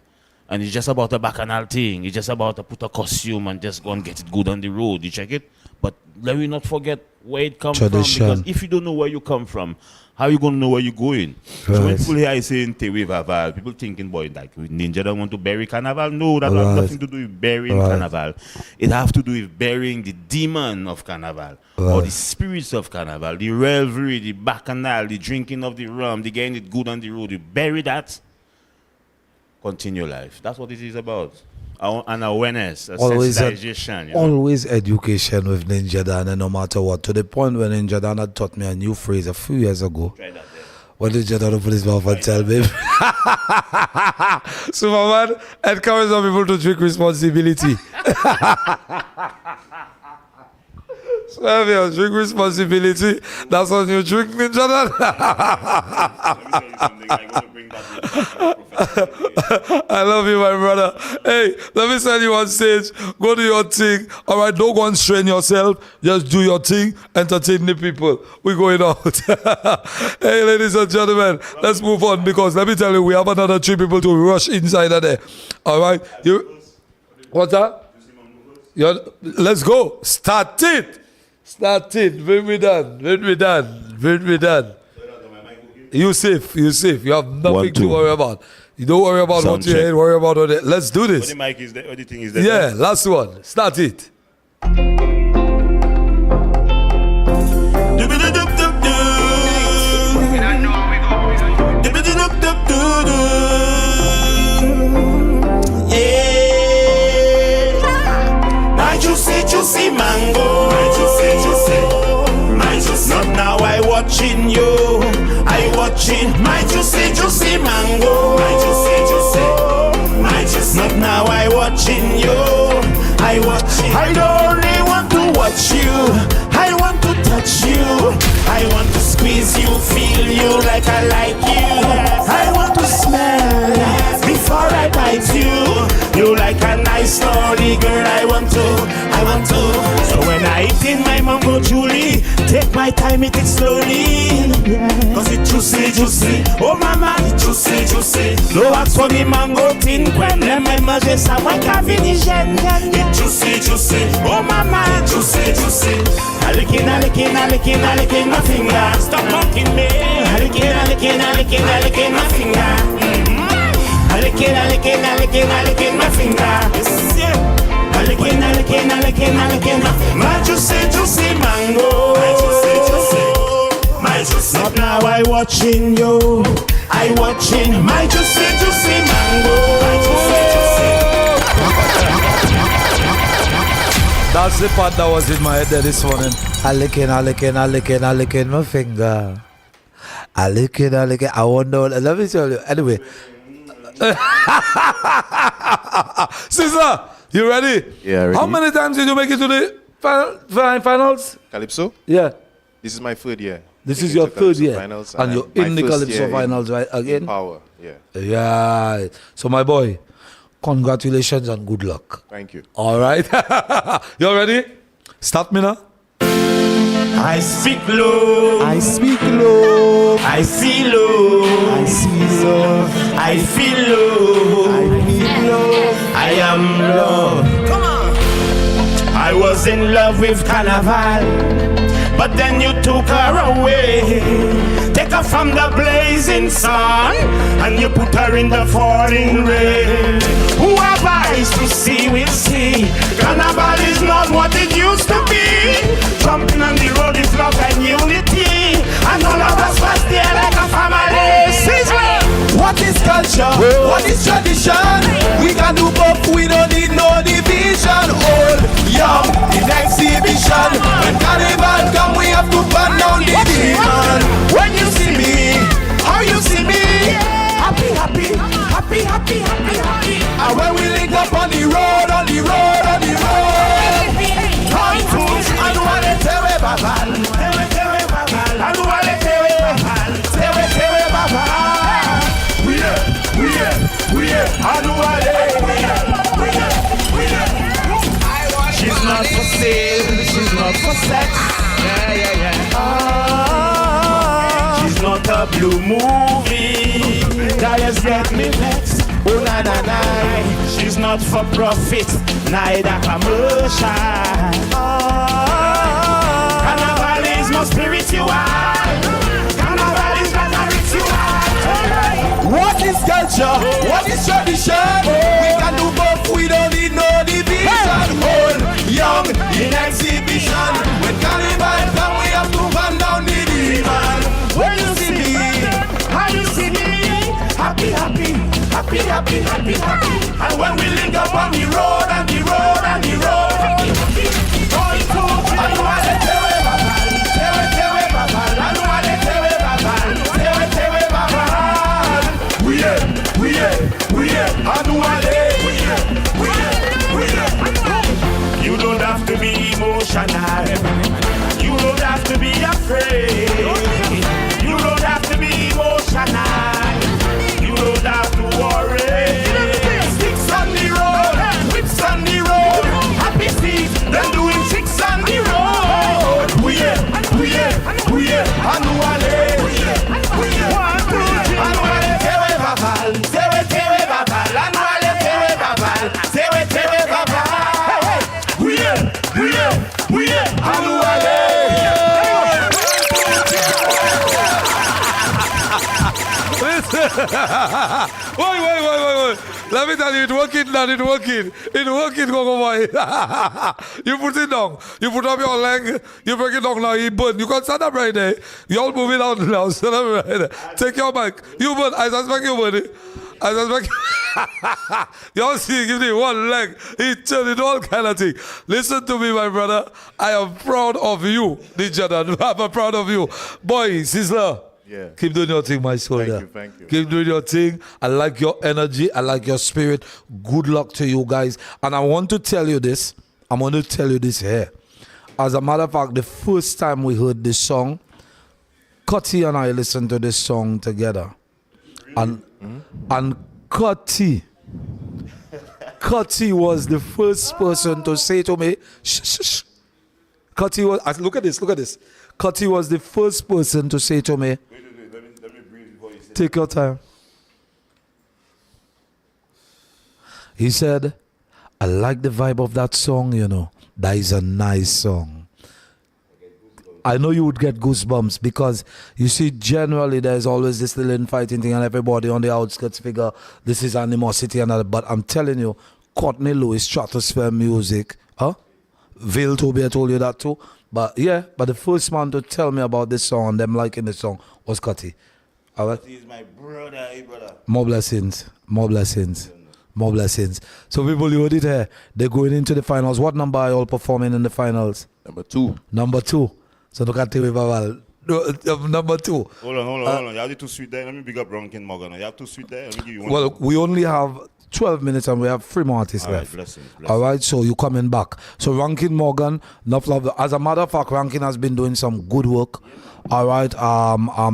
and it's just about a bacchanal thing. It's just about to put a costume and just go and get it good on the road. You check it? But let me not forget where it comes from, because if you don't know where you come from, how you going to know where you're going? Right. So when people hear I saying Tewe Vaval, people thinking, boy, like Ninja don't want to bury Carnival. No, that has nothing to do with burying Carnival. It has to do with burying the demon of Carnival, or the spirits of Carnival, the revelry, the bacchanal, the drinking of the rum, the getting it good on the road. You bury that, continue life. That's what it is about. An awareness, a sensitization. You know? Always education with Ninja Dan, and no matter what. To the point when Ninja Dan had taught me a new phrase a few years ago. Try that there. What did Ninja Dan put his mouth and tell me? Superman, encourage some people to take responsibility. So if you drink responsibility, that's when you drink, Ninja Dan. Let me tell you something. I'm going to bring that I love you, my brother. Hey, let me send you on stage. Go do your thing. All right, don't go and strain yourself. Just do your thing. Entertain the people. We're going out. Hey, ladies and gentlemen, let's move on, because let me tell you, we have another 3 people to rush inside of there. All right, what's that? Let's go. Start it. When we done. You safe. You have nothing to worry about. You don't worry about what you hear, worry about what. Let's do this. the mic is there, what the thing is there. Yeah, last one. Start it. My juicy mango. My juicy. Not now I watching you. I watching my juicy mango. My juicy. Not now I watching you. I watching. I don't only want to watch you. I want to touch you. I want to squeeze you, feel you like I like you. I want to smell before I bite you. You like a nice lolly girl. I want to. So when I eat in my mango Julie, take my time, eat it slowly. Cause it juicy. Oh mama, it juicy. No ask for the mango tin. When them manger ça, moi qu'a fini jeune. It juicy. Oh mama, it juicy. I licking my finger. Stop mocking me. I licking my finger. I licking my finger. I licking my juicy mango. My juicy. Not now I watching you. I watching my juicy mango. That's the part that was in my head there this morning. I licking my finger. I licking. I wonder. Let me tell you. Anyway. Caesar, you ready? Yeah, ready. How many times did you make it to the finals? Calypso? Yeah. This is my 3rd year. This is your 3rd year. Finals, and you're in the Calypso finals, right? Again? Power, yeah. Yeah. So, my boy, congratulations and good luck. Thank you. All right. You ready? Start me now. I speak low. I speak low. I see low. I see low. I feel low. I feel low. I am low. Come on. I was was in love with Carnival, but then you took her away. Take her from the blazing sun, and you put her in the falling rain. Who have eyes to see will see. Carnival is not what it used to be. Jumping on the road is love and unity, and all of us was there like a family. Sizzler! What is culture? What is tradition? We can do both, we don't need no division. Old, young, in exhibition. When carnival come, we have to burn down the demon. When you see me, how you see me? Happy, happy, happy, happy, happy, happy. And when we link up on the road, on the road, on the road. Come to Anuale Tewe Babal. Tewe, tewe, babal. Anuale tewe, babal. Tewe, tewe, babal. We are Anuale. She's not for sale, she's not for sex. Yeah. She's not a blue movie that has get me vexed. Oh na na na. She's not for profit, neither commercial. Carnival is more spiritual. Carnival is not a ritual. What is culture? What is tradition? We can do both, we don't need no division. Old, young, in exhibition. When carnival come, we have to burn down the demon. When you see me, how you see me? Happy, happy, happy, happy, happy, happy. And when we link up on the road, and the road, and the road, going to Anuale tewe babal, tewe tewe babal, Anuale tewe babal, tewe tewe babal. We are Anuale. You don't have to be emotional. You don't have to be afraid. You don't have to be emotional. You don't have to worry. Sticks on the road, whips on the road. Happy feet, them doing tricks on the road. We are Anuale. Anuale tewe babal, tewe babal, Anuale tewe babal, tewe babal. We are Anuale. Wait. Let me tell you, it's working, Gogo boy. You put it down. You put up your leg. You break it down now. You burn. You can stand up right there. You all move it out now. Stand up right there. Take your mic. You burn. I suspect you burn it. Y'all see, give me one leg. He turned it all kind of thing. Listen to me, my brother. I am proud of you, Nijadan. I'm proud of you. Boy, Sizzler. Yeah. Keep doing your thing, my soldier. Thank you. Keep doing your thing. I like your energy. I like your spirit. Good luck to you guys. And I want to tell you this. I'm going to tell you this here. As a matter of fact, the first time we heard this song, Cutty and I listened to this song together. And Cutty was the first person to say to me, shh. Cutty was, look at this. Cutty was the first person to say to me, Wait. Let me breathe before you say. take your time. He said, I like the vibe of that song, you know. That is a nice song. I know you would get goosebumps because you see, generally there's always this little infighting thing and everybody on the outskirts figure this is animosity and all. But I'm telling you, Courtney Lewis, Stratosphere Music, Vale Toby, I told you that too. But yeah, but the first man to tell me about this song and them liking the song was Cutty. All right? He's my brother, brother. More blessings. So people, you heard it here. They're going into the finals. What number are you all performing in the finals? Number two. So look at TV Baval. Number two. Hold on. You have the too sweet there. Let me big up Ronkin Morgan. You have too sweet there. Let me give you one. Well, we only have 12 minutes and we have 3 more artists left. Blessings. All right, so you coming back. So Rankin Morgan, enough love. As a matter of fact, Rankin has been doing some good work. All right,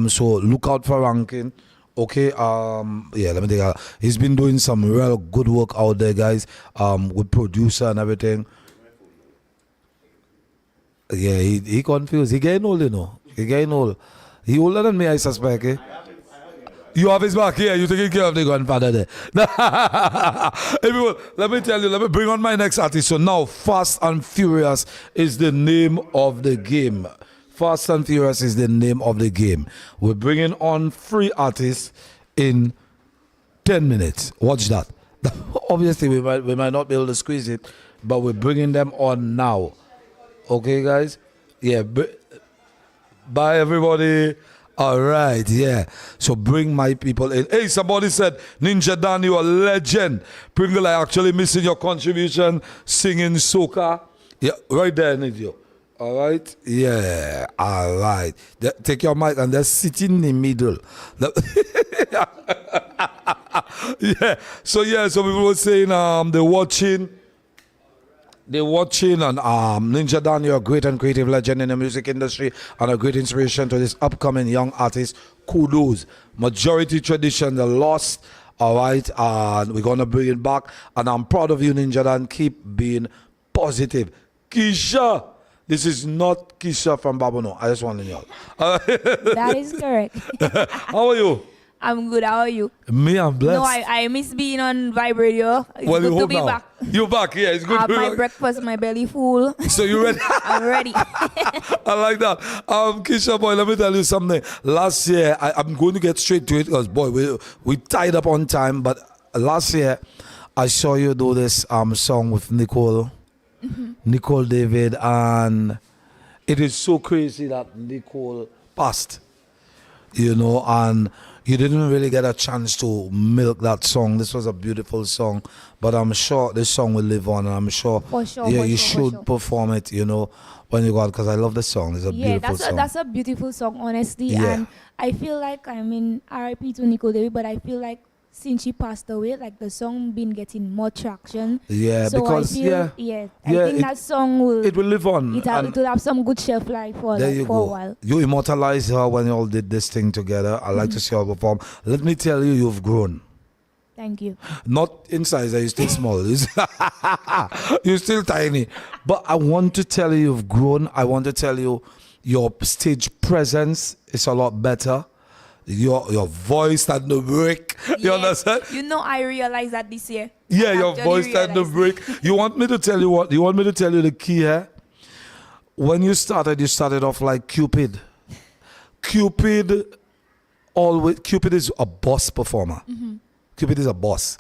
so look out for Rankin. Okay, let me take a. He's been doing some real good work out there, guys. With producer and everything. Yeah, he confused. He getting old, you know. He getting old. He older than me, I suspect. Eh? You have his back, yeah. You taking care of the grandfather there. Hey, people, let me tell you, let me bring on my next artist. So now, Fast and Furious is the name of the game. Fast and Furious is the name of the game. We're bringing on 3 artists in 10 minutes. Watch that. Obviously, we might not be able to squeeze it, but we're bringing them on now. Okay, guys? Yeah. Bye, everybody. All right, yeah. So bring my people in. Hey, somebody said, Ninja Dan, you a legend. Pringle, I actually missing your contribution singing soca. Yeah, right there, Nidio. All right? Yeah, all right. Take your mic and just sit in the middle. Yeah. So people were saying they're watching and Ninja Dan, you're a great and creative legend in the music industry and a great inspiration to this upcoming young artist. Kudos. Majority tradition, the lost. All right, and we're gonna bring it back. And I'm proud of you, Ninja Dan. Keep being positive. Keisha, this is not Keisha from Babono. I just want to know. That is correct. How are you? I'm good. How are you? Me, I'm blessed. No, I miss being on Vybe Radio. It's Well, you good to hope be now. back. You're back, yeah. It's good I to have be my back. breakfast, my belly full. So you ready? I'm ready. I like that. Keisha boy, let me tell you something. Last year, I'm going to get straight to it because boy, we tied up on time. But last year, I saw you do this song with Nicole David, and it is so crazy that Nicole passed. You know, and you didn't really get a chance to milk that song. This was a beautiful song, but I'm sure this song will live on, and I'm sure, For sure, yeah, for you sure, for should sure. perform it, you know, when you go out, because I love the song. It's a beautiful song. That's a beautiful song, honestly. Yeah. And I feel like, I mean, RIP to Nicole David, but I feel like since she passed away, like the song been getting more traction. Yeah, so because, I feel, I think that song will it will live on. it and will have some good shelf life for, there like, you for a go. while. You immortalized her when you all did this thing together. I like to see her perform. Let me tell you, you've grown. Thank you. Not in size, you're still small. You're still tiny. But I want to tell you, you've grown. I want to tell you, your stage presence is a lot better. Your voice starting to break. You understand? You know, I realized that this year. Yeah, I your actually voice starting to realized. break. You want me to tell you what? You want me to tell you the key here? When you started off like Cupid. Cupid is a boss performer. Cupid is a boss.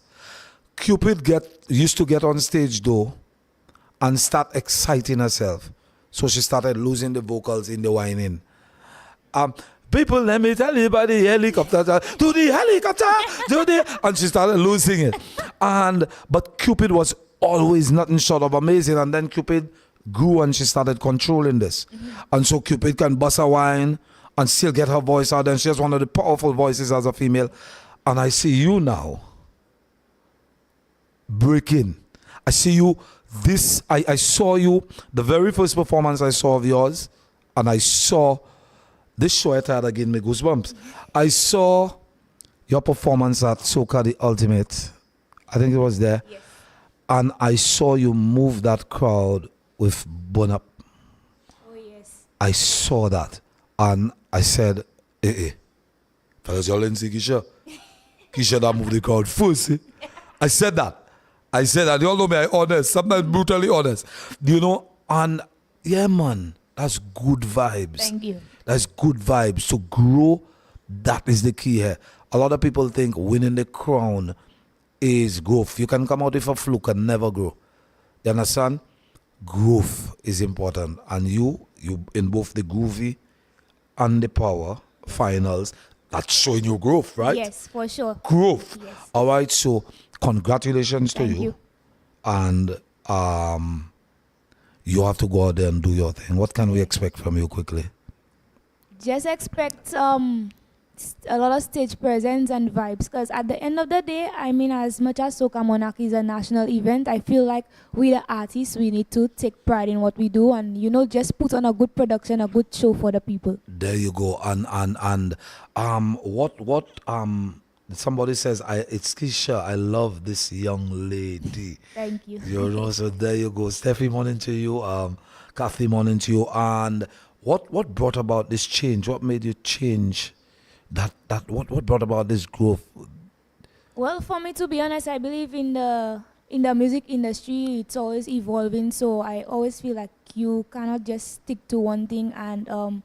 Cupid used to get on stage though and start exciting herself. So she started losing the vocals in the whining. People, let me tell you about the helicopter. To the helicopter, and she started losing it. But Cupid was always nothing short of amazing. And then Cupid grew and she started controlling this. And so Cupid can bust a whine and still get her voice out. And she has one of the powerful voices as a female. And I see you now breaking. I see you. I saw you, the very first performance I saw of yours, and I saw this show I had again me goosebumps. I saw your performance at Soca the Ultimate. I think it was there. Yes. And I saw you move that crowd with Burn Up. Oh, yes. I saw that. And I said, because y'all didn't see Keisha. Keisha that moved the crowd first. I said that. You all know me, I'm honest, sometimes brutally honest. You know, and yeah, man, that's good vibes. Thank you. That's good vibes. To grow, that is the key here. A lot of people think winning the crown is growth. You can come out with a fluke and never grow. You understand? Growth is important. And you in both the groovy and the power finals, that's showing you growth, right? Yes, for sure. Growth. Yes. All right, so congratulations to Thank you. And you have to go out there and do your thing. What can we expect from you quickly? Just expect a lot of stage presence and vibes, because at the end of the day, I mean, as much as Soca Monarchy is a national event, I feel like we the artists, we need to take pride in what we do and, you know, just put on a good production, a good show for the people. There you go. And what somebody says, it's Keisha, I love this young lady. Thank you. You know, so there you go. Steffi, morning to you. Kathy, morning to you. And what brought about this change? What made you change What brought about this growth? Well, for me, to be honest, I believe in the music industry, it's always evolving. So I always feel like you cannot just stick to one thing. And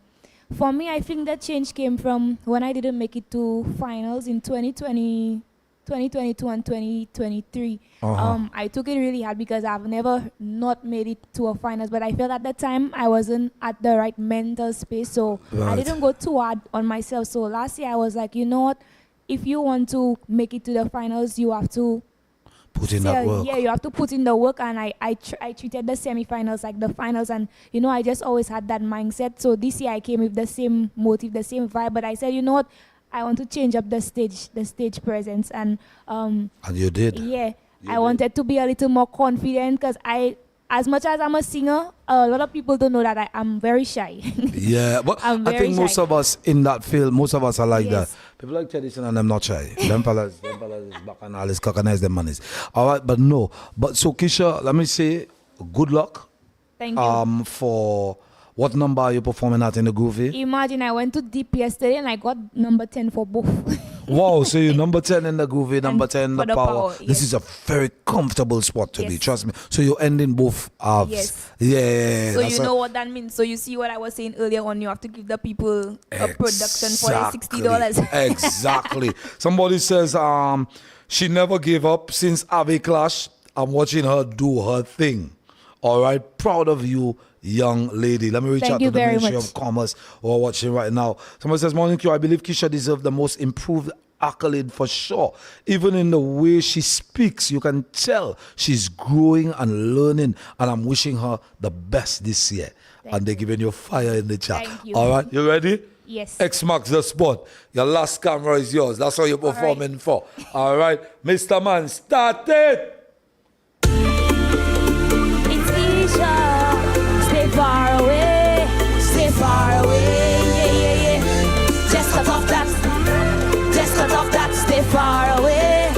for me, I think that change came from when I didn't make it to finals in 2022 and 2023. I took it really hard because I've never not made it to a finals, but I felt at that time I wasn't at the right mental space, so I didn't go too hard on myself. So last year I was like, you know what, if you want to make it to the finals, you have to put in that work. Yeah, you have to put in the work, and I treated the semi-finals like the finals, and I just always had that mindset. So this year I came with the same motive, the same vibe, but I said, you know what, I want to change up the stage presence, and you did. Yeah, I wanted to be a little more confident because as much as I'm a singer, a lot of people don't know that I'm very shy. Yeah, but I think most of us in that field, most of us are like that. People like tradition and I'm not shy. them fellas is back and all is cockanize them monies. All right, but no. But so Keisha, let me say good luck. Thank you. For what number are you performing at in the Groovy? Imagine I went to Deep yesterday and I got number 10 for both. Wow, so you're number 10 in the Groovy, number 10 in the Power. Yes. This is a very comfortable spot to be, trust me. So you're ending both halves. Yes. Yeah. So you know what that means. So you see what I was saying earlier on, you have to give the people a production for the $60. Exactly. Somebody says she never gave up since Ave Clash. I'm watching her do her thing. All right, proud of you, young lady. Let me reach out to the Ministry of Commerce who are watching right now. Somebody says, morning Q, I believe Keisha deserves the most improved accolade for sure. Even in the way she speaks, you can tell she's growing and learning, and I'm wishing her the best this year. And they're giving you fire in the chat. Thank you. All right, you ready? Yes. X marks the spot. Your last camera is yours. That's what you're performing for. All right, Mr. Man, start it. Stay far away, yeah. Just cut off that, stay far away.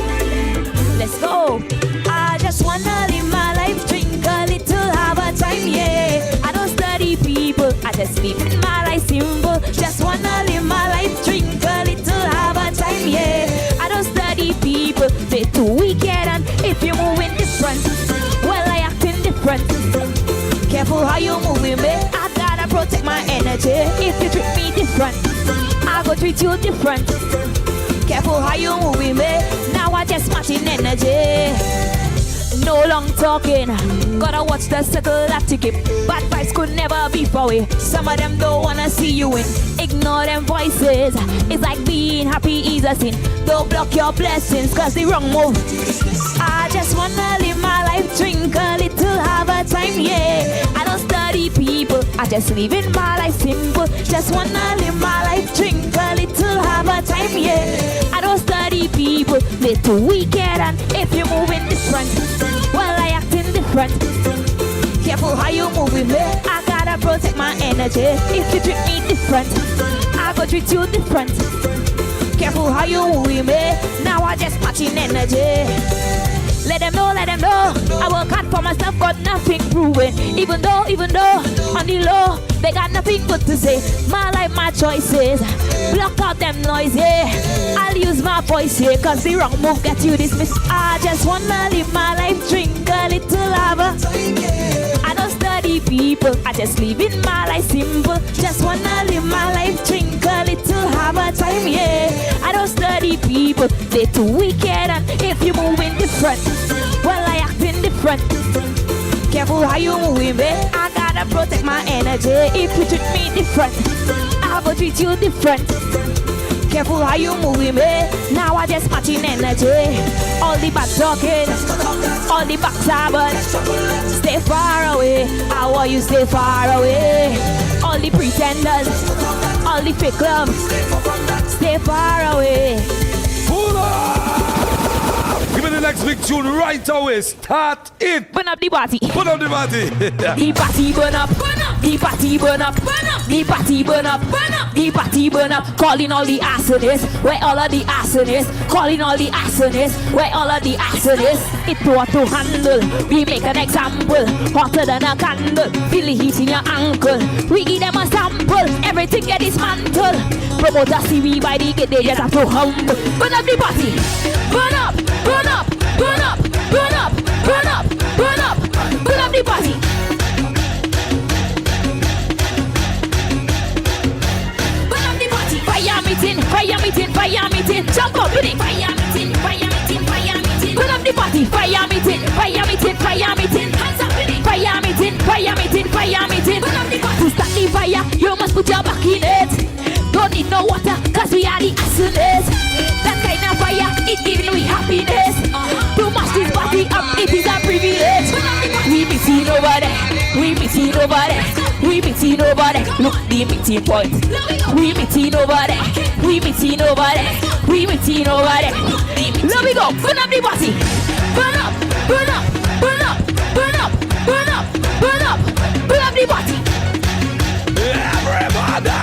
Let's go. I just wanna live my life, drink a little, have a time, yeah. I don't study people, I just live my life simple. Just wanna live my life, drink a little, have a time, yeah. I don't study people, they too wicked, and if you're moving different, well, I acting different. Careful how you moving me, I gotta protect my energy. If you treat me different, I go treat you different. Careful how you moving me, now I just matching energy. No long talking, gotta watch the circle that you keep. Bad vibes could never be far away. Some of them don't wanna see you win. Ignore them voices, it's like being happy is a sin. Don't block your blessings, cause the wrong move. I just wanna live my life, drink a little, have a time, yeah. I don't study people, I just live in my life simple. Just wanna live my life, drink a little, have a time, yeah. I don't study people, they're too wicked, and if you're moving different, well, I acting different. Careful how you moving me, I gotta protect my energy. If you treat me different, I go treat you different. Careful how you moving me, now I just matching energy. Let them know, I work hard for myself, got nothing proven. Even though, on the low, they got nothing good to say. My life, my choices, block out them noise, yeah. I'll use my voice, yeah, cause the wrong move get you dismissed. I just wanna live my life, drink a little lava. I don't study people, I just live in my life simple. Just wanna live my life, drink a little, have a time, yeah. I don't study people, they too wicked, and if you moving different, well, I acting different. Careful how you moving, babe, I gotta protect my energy. If you treat me different, I will treat you different. Careful how you moving, babe, now I just matching energy. All the back talking, all the backstabbing, stay far away. I want you stay far away. All the pretenders, all the fake love, stay far away. Give me the next big tune right away. Start it. Burn up the body. Put on the body. The body burn up. Burn up. the party burn up, the party burn up, the party burn up. Calling all the arsonists, where all of the arsonists? Calling all the arsonists, where all of the arsonists? It what to handle, we make an example, hotter than a candle. Feel the heat in your ankle, we give them a sample, everything get dismantled. Promoters see we by the gate, they just have to humble. Burn up the party, burn up, burn up, burn up, burn up, burn up, burn up, burn up the party. Burn up the party. Fire meeting, fire meeting, fire meeting. Jump up with it. Fire meeting, fire meeting, fire meeting. Burn up the party. Fire meeting, fire meeting, fire meeting. Hands up with it. Fire meeting, fire meeting, fire meeting. Burn up the party. To start the fire, you must put your back in it. Don't need no water, cause we are the arsonists. That kind of fire, it gives me happiness. To mash this party up, it is a privilege. We meeting over there, we meeting over there, we meeting over there. Look the meeting point. We meeting over there, we meeting over there, we meeting over there. Let me go, burn up the party. Burn up, burn up, burn up, burn up, burn up, burn up, burn up the party. Everybody!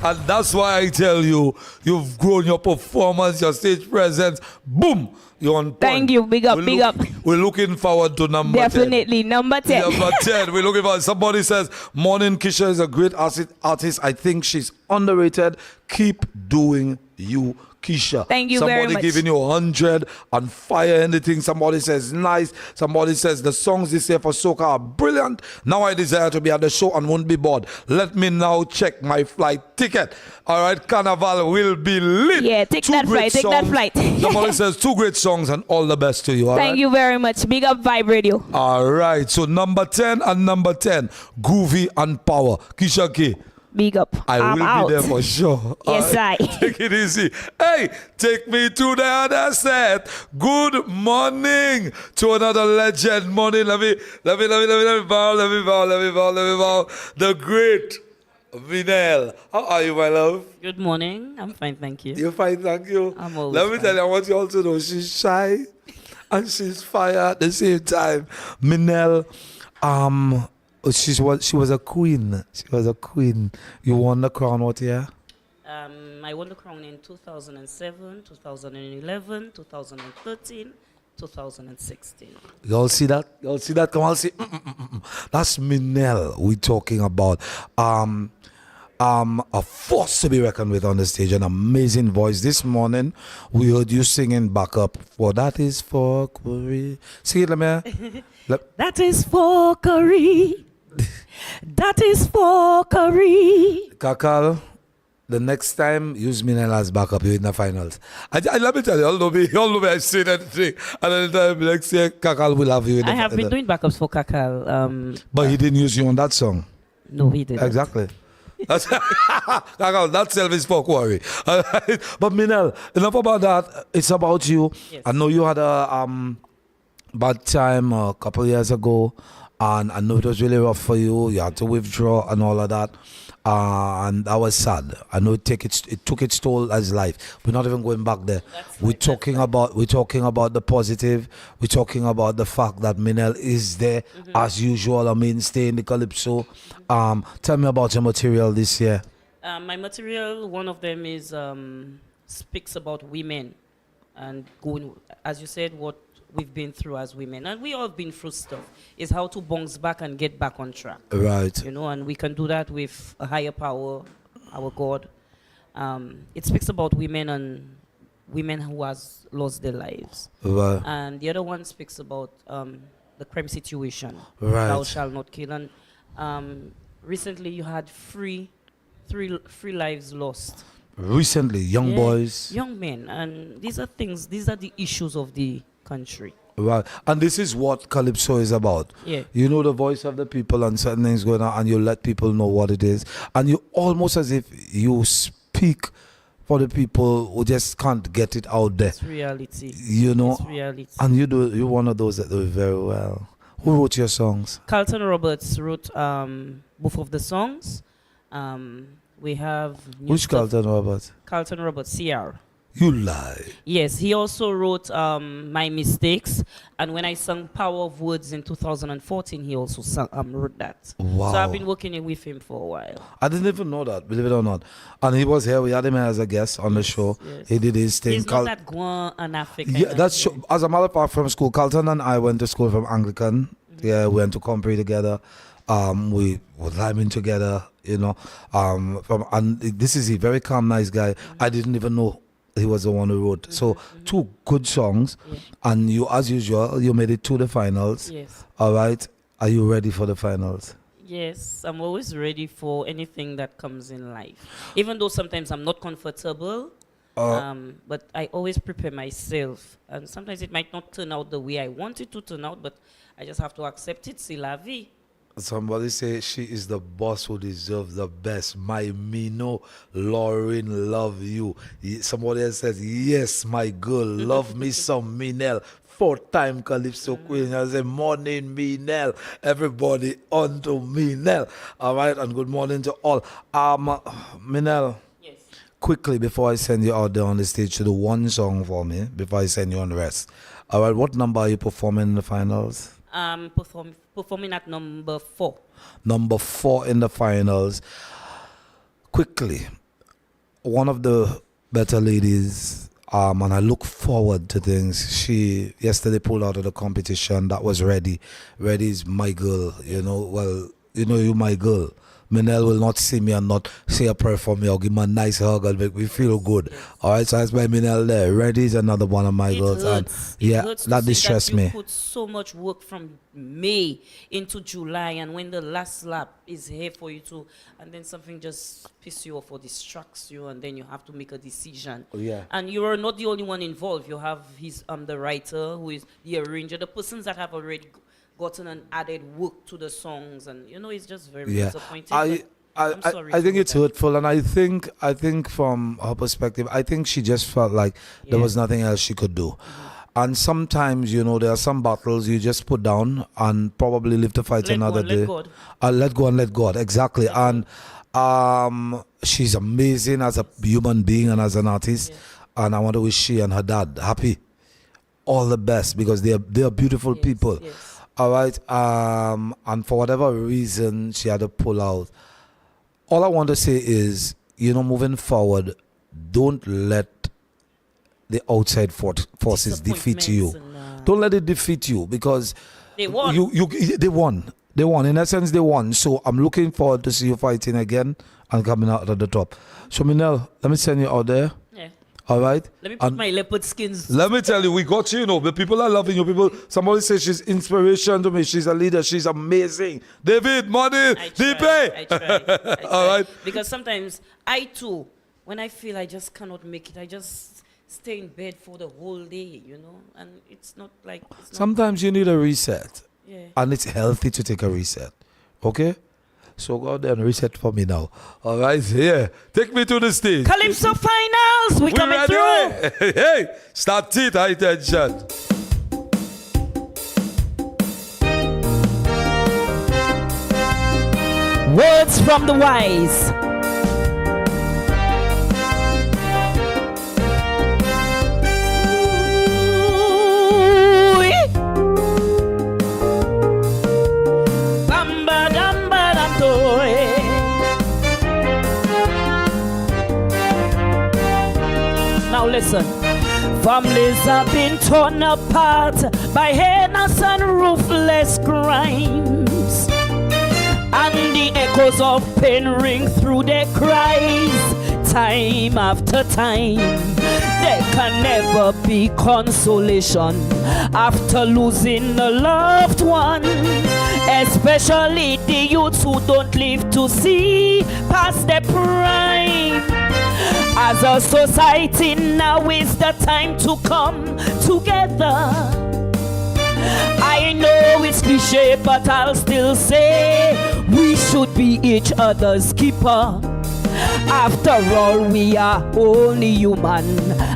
And that's why I tell you, you've grown your performance, your stage presence. Boom! You're on point. Thank you. Big up, big up. We're looking forward to number 10. Definitely, number 10. Number 10. We're looking for. Somebody says, Morning Kisha is a great artist. I think she's underrated. Keep doing you, Kisha. Thank you very much. Somebody giving you 100 on fire anything. Somebody says nice. Somebody says the songs this year for soca are brilliant. Now I desire to be at the show and won't be bored. Let me now check my flight ticket. All right, Carnival will be lit. Yeah, take that flight. Take that flight. Somebody says 2 great songs and all the best to you. All Thank right? you very much. Big up Vybe Radio. All right, so number 10 and number 10, Groovy and Power. Kisha K. Big up. I I'm will out. be there for sure. Yes, I. Take it easy. Hey, take me to the other set. Good morning to another legend. Morning. Let me bow. The great Vinel. How are you, my love? Good morning. I'm fine, thank you. You're fine, thank you. I'm always Let me fine. tell you, I want you all to know she's shy and she's fire at the same time. Minel, she was a queen. She was a queen. You won the crown what year? I won the crown in 2007, 2011, 2013, 2016. Y'all see that? Y'all see that? Come on, see. That's Minel we talking about. A force to be reckoned with on the stage, an amazing voice. This morning, we heard you singing back up for That Is For Curry. Sing it, let me. That is for curry. That is for curry. Kakal, the next time, use Minel as backup. You're in the finals. Let me tell you, all know me, I say that thing. And then the time next year, Kakal will have you in the I have been doing backups for Kakal. But he didn't use you on that song. No, he didn't. Exactly. That's Kakal, that self is for quarry. But Minel, enough about that. It's about you. Yes. I know you had a bad time a couple years ago, and I know it was really rough for you. You had to withdraw and all of that, and that was sad. I know it took its toll as life. We're not even going back there. We're talking about the positive. We're talking about the fact that Minel is there as usual, a mainstay in the Calypso. Tell me about your material this year. My material, one of them is speaks about women and going, as you said, what we've been through as women, and we all been through stuff. Is how to bounce back and get back on track. Right. You know, and we can do that with a higher power, our God. It speaks about women and women who has lost their lives. Right. And the other one speaks about the crime situation. Right. Thou shalt not kill. And recently you had three lives lost. Recently, young boys. Young men. And these are the issues of the country. Right. And this is what Calypso is about. Yeah. You know the voice of the people and certain things going on, and you let people know what it is. And you almost as if you speak for the people who just can't get it out there. It's reality. You know. It's reality. And you're one of those that do it very well. Who wrote your songs? Carlton Roberts wrote both of the songs. We have Which Carlton Roberts? Carlton Roberts, CR. You lie. Yes, he also wrote My Mistakes, and when I sang Power of Words in 2014, he also wrote that. Wow. So I've been working with him for a while. I didn't even know that, believe it or not. And he was here. We had him as a guest on the show. Yes. He did his thing. He's not that Guan and African. Yeah, that's as a matter of fact from school. Carlton and I went to school from Anglican. Yeah, we went to Compre together. We were climbing together. You know, and this is a very calm, nice guy. I didn't even know he was the one who wrote. So 2 good songs, and you, as usual, you made it to the finals. Yes. All right. Are you ready for the finals? Yes, I'm always ready for anything that comes in life. Even though sometimes I'm not comfortable, but I always prepare myself. And sometimes it might not turn out the way I want it to turn out, but I just have to accept it. C'est la vie. Somebody say she is the boss who deserves the best. My Mino, Lauren, love you. Somebody else says, yes, my girl, love me some Minel. 4-time Calypso Queen. I say, morning, Minel. Everybody on to Minel. All right, and good morning to all. Minel, Yes. quickly, before I send you out there on the stage, to do one song for me, before I send you on the rest. All right, what number are you performing in the finals? Performing at number 4. Number 4 in the finals. Quickly, one of the better ladies, and I look forward to things. She yesterday pulled out of the competition. That was Ready. Ready is my girl, you know. Well, you know, you my girl. Minel will not see me and not say a prayer for me or give me a nice hug and make me feel good. Yes. All right, so that's my Minel there. Ready is another one of my girls. Hurts. And yeah, hurts that distressed me. You put so much work from May into July, and when the last lap is here for you to, and then something just pisses you off or distracts you, and then you have to make a decision. Yeah. And you are not the only one involved. You have the writer, who is the arranger, the persons that have already gotten and added work to the songs, and you know, it's just very disappointing. I think it's hurtful, and I think from her perspective, I think she just felt like there was nothing else she could do. And sometimes, you know, there are some battles you just put down and probably live to fight another day. Let go and let God, exactly. And she's amazing as a human being and as an artist, and I want to wish she and her dad happy, all the best, because they are beautiful people. Yes. All right, and for whatever reason she had to pull out. All I want to say is, you know, moving forward, don't let the outside forces defeat you. Don't let it defeat you, because they won. They won. They won. In essence, they won. So I'm looking forward to see you fighting again and coming out at the top. So Minel, let me send you out there. Yeah. All right. Let me put my leopard skins. Let me tell you, we got you. You know, the people are loving you. Somebody says she's inspiration to me. She's a leader. She's amazing. David, morning, DP. I try. All right. Because sometimes I too, when I feel I just cannot make it, I just stay in bed for the whole day, you know, and it's not like. Sometimes you need a reset. Yeah. And it's healthy to take a reset. Okay? So go out there and reset for me now. All right, yeah. Take me to the stage. Calypso finals, we coming ready? through. Hey, start it, high tension. Words from the wise. Now listen, families have been torn apart by heinous and ruthless crimes, and the echoes of pain ring through their cries time after time. There can never be consolation after losing a loved one, especially the youths who don't live to see past their prime. As a society, now is the time to come together. I know it's cliche, but I'll still say we should be each other's keeper. After all, we are only human,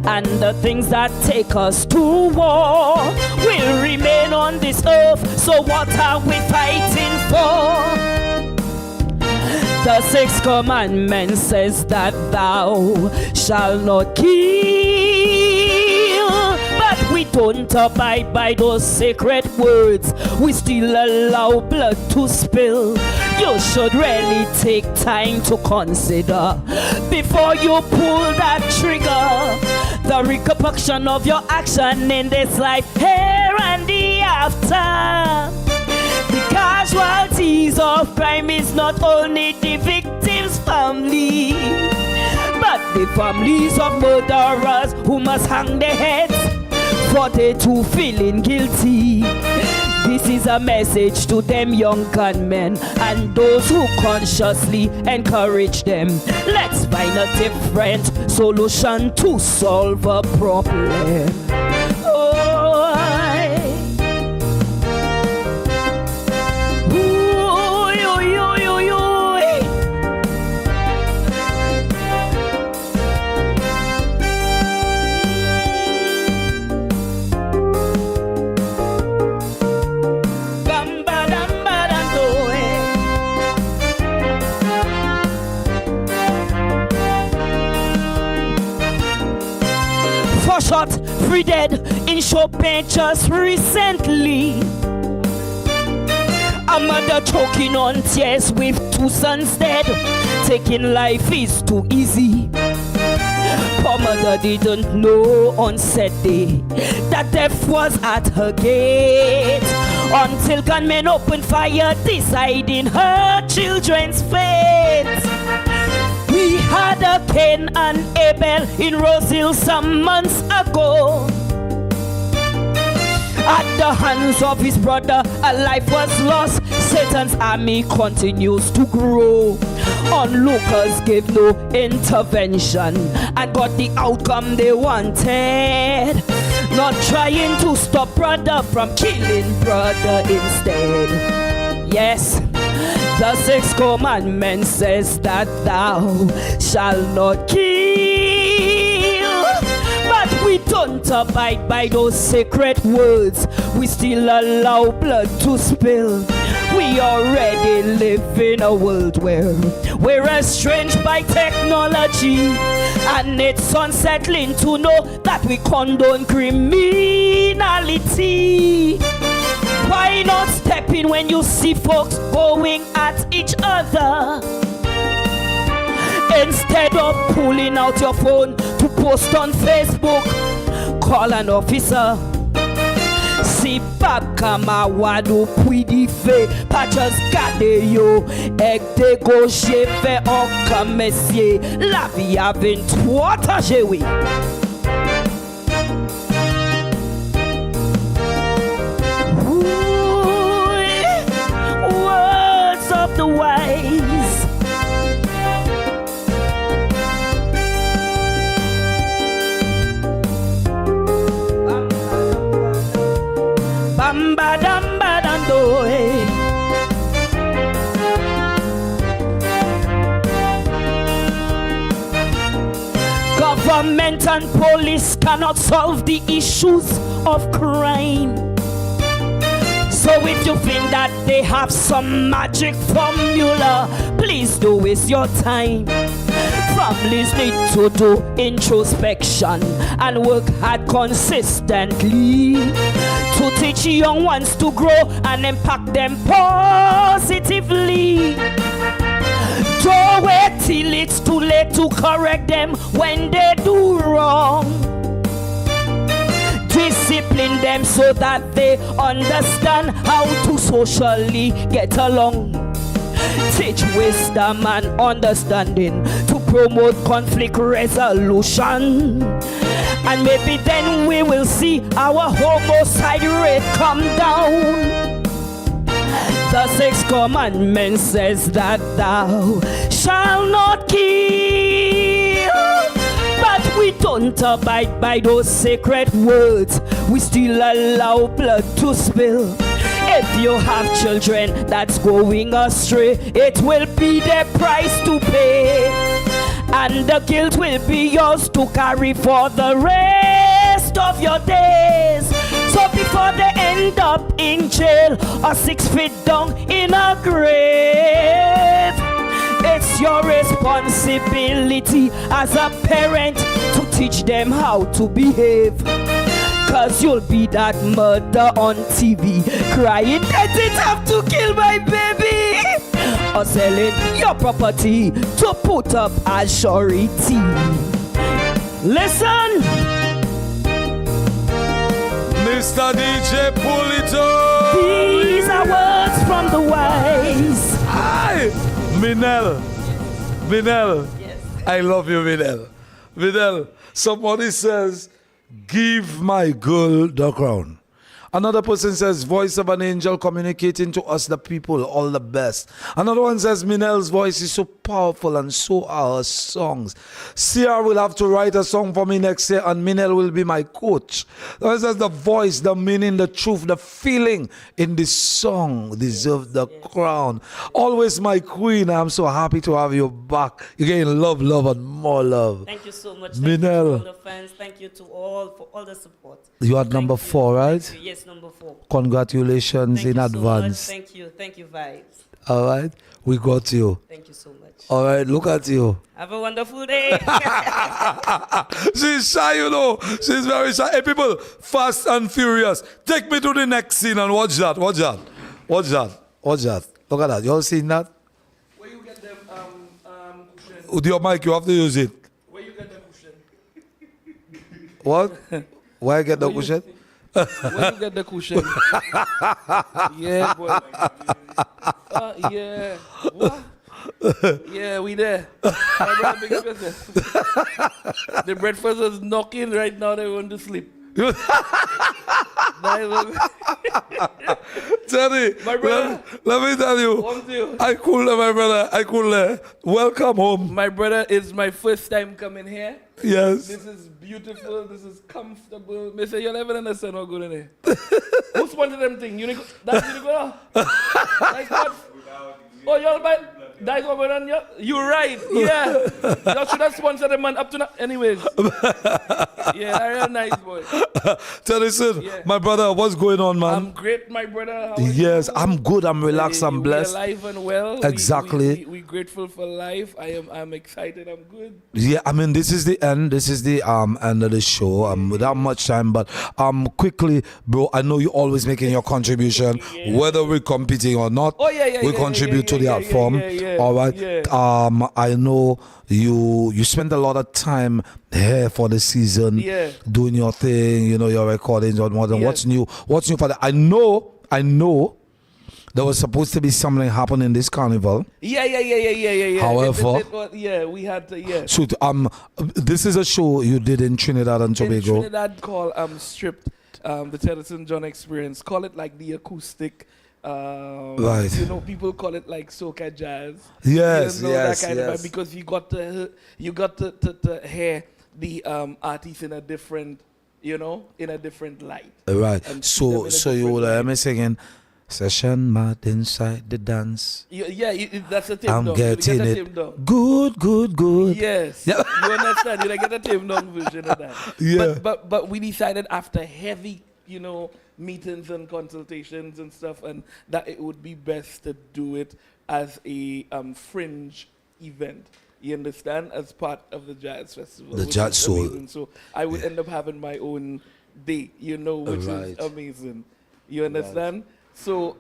and the things that take us to war will remain on this earth. So what are we fighting for? The The sixth commandment says that thou shalt not kill. But we don't abide by those sacred words. We still allow blood to spill. You should really take time to consider before you pull that trigger. The repercussion of your action in this life, here and the after. The casualties of crime is not only the victim's family, but the families of murderers who must hang their heads for they too feeling guilty. This is a message to them young gunmen and those who consciously encourage them. Let's find a different solution to solve a problem. Shot, free dead in Chopin just recently. A mother choking on tears with two sons dead. Taking life is too easy. Poor mother didn't know on said day that death was at her gate, until gunmen opened fire deciding her children's fate. We had a Cain and Abel in Rosehill some months ago. At the hands of his brother, a life was lost. Satan's army continues to grow. Onlookers gave no intervention and got the outcome they wanted. Not trying to stop brother from killing brother instead. Yes, the sixth commandment says that thou shalt not kill. But we don't abide by those sacred words. We still allow blood to spill. We already live in a world where we're estranged by technology, and it's unsettling to know that we condone criminality. Why not step in when you see folks going at each other, instead of pulling out your phone to post on Facebook? Call an officer. Si bakama wadu pwidi fe Pachas gade yo Ek de gauche fe anka mesye La vie a 23 jewi. Words of the wise. Government and police cannot solve the issues of crime. So if you think that they have some magic formula, please don't waste your time. Families need to do introspection and work hard consistently to teach young ones to grow and impact them positively. Don't wait till it's too late to correct them when they do wrong. Discipline them so that they understand how to socially get along. Teach wisdom and understanding to promote conflict resolution. And maybe then we will see our homicide rate come down. The sixth commandment says that thou shalt not kill. But we don't abide by those sacred words. We still allow blood to spill. If you have children that's going astray, it will be their price to pay. And the guilt will be yours to carry for the rest of your days. So before they end up in jail or 6 feet down in a grave, it's It's your responsibility as a parent to teach them how to behave. Cause you'll be that mother on TV crying, I didn't have to kill my baby. Or selling your property to put up as surety. Listen, Mr. DJ, pull it up. these are words from the wise. Hi, Minel. Minel. Yes. I love you, Minel. Minel, somebody says, give my girl the crown. Another person says, voice of an angel communicating to us, the people, all the best. Another one says, Minel's voice is so powerful and so are her songs. Sierra will have to write a song for me next year and Minel will be my coach. That says the voice, the meaning, the truth, the feeling in this song deserve the crown. Always my queen. I'm so happy to have you back. You're getting love, love, and more love. Thank you so much. Thank you to Minel. all the fans. Thank you to all for all the support. You are number 4, right? Thank you. Yes, number 4. Congratulations Thank in you so advance. much. Thank you. Thank you, Vibes. All right, we got you. Thank you so much. All right, look at you. Have a wonderful day. She's shy, you know. She's very shy. Hey, people, Fast and Furious. Take me to the next scene and watch that. Watch that. Watch that. Watch that. Look at that. You all seen that? Where you get them cushion? With your mic, you have to use it. Where you get the cushion? What? Where I get the cushion? Where you get the cushion? Yeah, boy. Yeah. What? Yeah, we there. My brother, big up yourself. The breakfast is knocking right now. They want to sleep. Teddy, My brother. let me tell you. Want to? I cool, my brother. I cool. Welcome home. My brother, is my first time coming here. Yes. This is beautiful. This is comfortable. Me say, you'll never understand what good in here. Who sponsored them thing? That's Unico. That's what. Oh, y'all buy. That's what we're on. You're right. Yeah. Y'all should have sponsored them man up to now. Anyways. Yeah, they're real nice, boy. Tell listen, Yeah. my brother, what's going on, man? I'm great, my brother. How are Yes, you? I'm good. I'm relaxed. I'm blessed. We're alive and well. Exactly. We're grateful for life. I'm excited. I'm good. Yeah, I mean, this is the end. This is the end of the show. Without much time, but quickly, bro. I know you're always making your contribution, whether we're competing or not. Oh, yeah, we contribute to the art form. yeah, All right. yeah. I know you spend a lot of time here for the season, Yeah. doing your thing. You know, your recordings or more than Yeah. what's new. What's new for that? I know. There was supposed to be something happening this carnival. Yeah. However, yeah, we had to, yeah. So this is a show you did in Trinidad and In Tobago. Trinidad called Stripped, the Tennyson John Experience. Call it like the acoustic. Right. You know, people call it like soca jazz. Yes, you know, yes, that kind of yes. vibe, because you got to hear the artist in a different, in a different light. Right. And So them in a you different will light. me singing session mad inside the dance. That's a tame I'm down. getting you get a it. tame down. Good. Yes. Yeah. You understand? You get a tame down version of that. Yeah. But we decided after heavy, meetings and consultations and stuff, and that it would be best to do it as a fringe event. You understand? As part of the jazz festival. The which jazz is soul. amazing. So I would end up having my own day, which Right. is amazing. You understand? So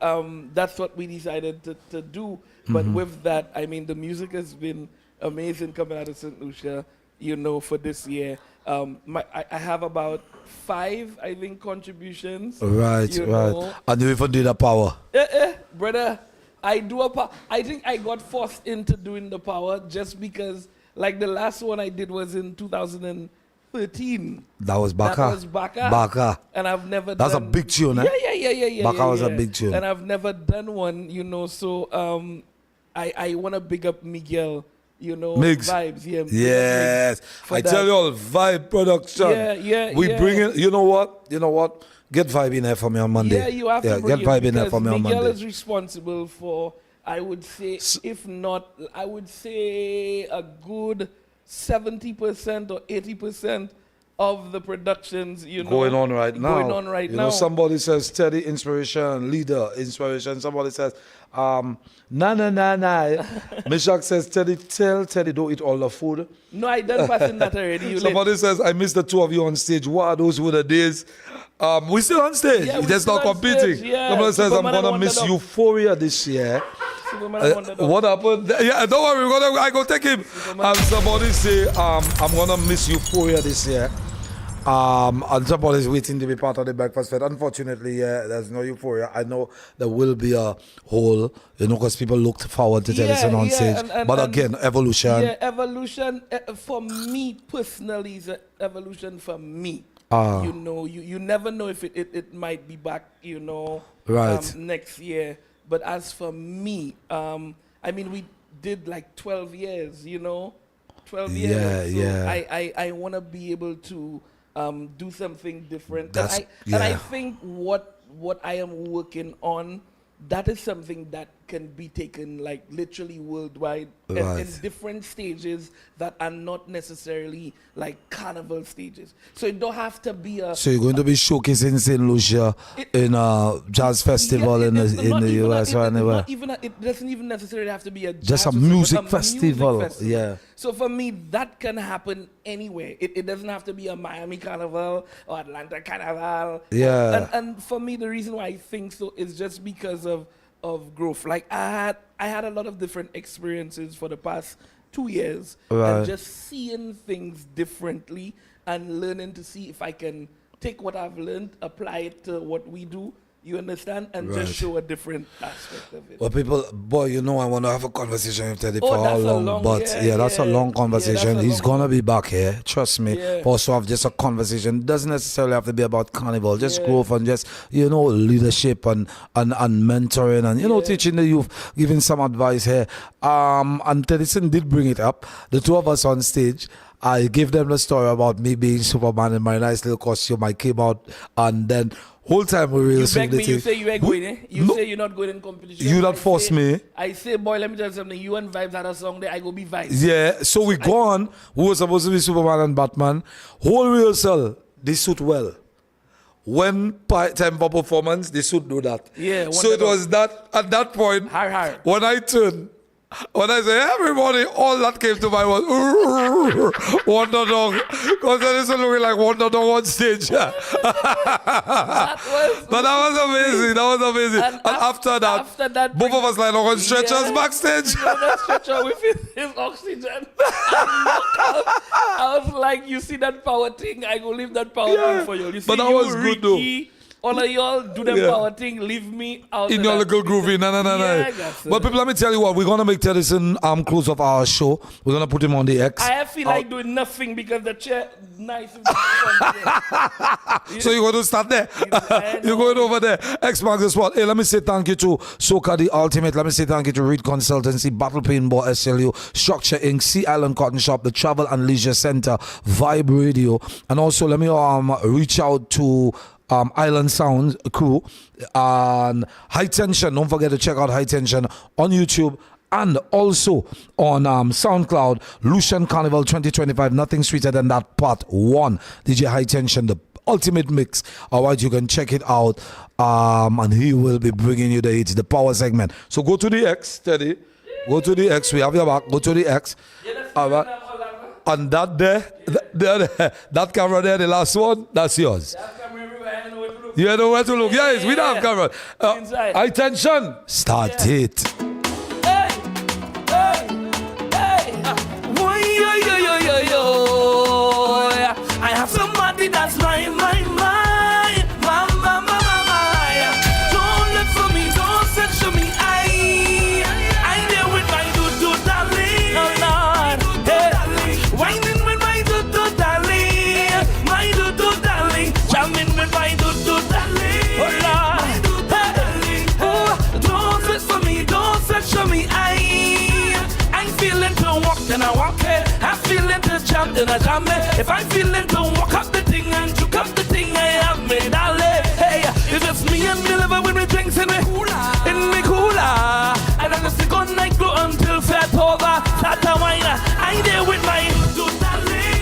that's what we decided to do. But with that, I mean, the music has been amazing coming out of St. Lucia, for this year. I have about 5, I think, contributions. Right. know. And you even did a power. Brother, I think I got forced into doing the power just because, like, the last one I did was in 2013. That was Baka. That was Baka. Baka. And I've never That's done... a big tune, eh? Yeah. Baka was a big tune. And I've never done one, so I want to big up Miguel, Migs. Vibes. Yeah, big up Yes. Migs for I that. tell you all, Vibe production. Yeah. We bring it. You know what? Get Vibe in here for me on Monday. Yeah, you have to bring get Vibe in here because for me on Miguel Monday. is responsible for, I would say, if not, I would say a good 70% or 80% of the productions, you know, going on right now. Going on right you now. know, somebody says steady inspiration, leader inspiration. Somebody says, nah. Mishak says, tell Teddy don't eat all the food. No, I done passing that already. You Somebody says, I miss the two of you on stage. What are those were the days? We still on stage. Yeah, We're just not competing. Yeah. Somebody says, I'm Superman and gonna miss Wonder Dog. Euphoria this year. Superman and Wonder Dog. What happened? Yeah, don't worry. I go take him. Somebody say, I'm gonna miss Euphoria this year. And somebody's waiting to be part of the Breakfast Fete. Unfortunately, there's no Euphoria. I know there will be a whole, you know, because people looked forward to Teddyson on stage. But again, evolution. Yeah, evolution for me personally is an evolution for me. You know, you never know if it might be back, you know, right. Next year. But as for me, I mean, we did like 12 years, you know, 12 years. So I want to be able to do something different. And I think what I am working on, that is something that can be taken like literally worldwide in different stages that are not necessarily like carnival stages. So it don't have to be a... So you're going to be showcasing St. Lucia in a jazz festival in the US or anywhere? It doesn't even necessarily have to be a jazz just a music festival. Yeah. So for me, that can happen anywhere. It doesn't have to be a Miami Carnival or Atlanta Carnival. Yeah. And for me, the reason why I think so is just because of growth. Like I had a lot of different experiences for the past 2 years, and just seeing things differently and learning to see if I can take what I've learned, apply it to what we do. You understand? And just show a different aspect of it. Well, people, boy, you know, I want to have a conversation with Teddy for how long, but that's a long conversation. He's going to be back here, trust me. Also have just a conversation. It doesn't necessarily have to be about carnival, just growth and just, you know, leadership and mentoring and, you know, teaching the youth, giving some advice here. And Teddyson did bring it up. The two of us on stage, I gave them the story about me being Superman in my nice little costume. I came out and then whole time we really beg me, you say you ain't going, eh? You say you're not going in competition. You not force me. I say, boy, let me tell you something. You and Vibes had a song there. I go be Vibes. Yeah, so we gone. We were supposed to be Superman and Batman. Whole rehearsal, they suit well. When time for performance, they should do that. Yeah. So it was that at that point when I turned. When I say everybody, all that came to mind was Wonder Dog. Because there is looking like Wonder Dog on stage. But that was amazing. That was amazing. And after that, both of us like on stretchers backstage. That stretcher with his oxygen. I was like, you see that power thing? I go leave that power thing for you. You see, but that was good though. All of y'all do the power thing, leave me out in your little groovy. No. But people, let me tell you what, we're going to make Teddyson close of our show. We're going to put him on the X. I feel like doing nothing because the chair nice. So you're going to start there? You're going over there. X marks the spot. Hey, let me say thank you to Soca the Ultimate. Let me say thank you to Reed Consultancy, Battle Paintball SLU, Structure Inc., Sea Island Cotton Shop, the Travel and Leisure Center, Vybe Radio. And also let me reach out to Island Sound crew and High Tension. Don't forget to check out High Tension on YouTube and also on SoundCloud. Lucia Carnival 2025. Nothing sweeter than that part 1. DJ High Tension, the ultimate mix. Alright, you can check it out. And he will be bringing you the power segment. So go to the X, Teddy. Go to the X. We have your back. Go to the X. Alright. And that that camera there, the last one, that's yours. You know where to look. Yes, we don't have camera. Attention. Start it. Hey. I have somebody that's my. Don't look for me, don't search for me. I there with my do darling. Oh Lord, hey. Whining with my do darling. My do darling. Jamming with my do darling. Oh Lord, hey. Oh, don't search for me, don't search for me. I'm feeling to walk, then I walk it. I'm feeling to jump, then I jump it. If I'm feeling to walk up the thing and juke up the thing, I have made a lay. Hey, if it's me and me liver with me drinks in me cooler, and I'm just go night go until Fete over. Start to wine, I there with my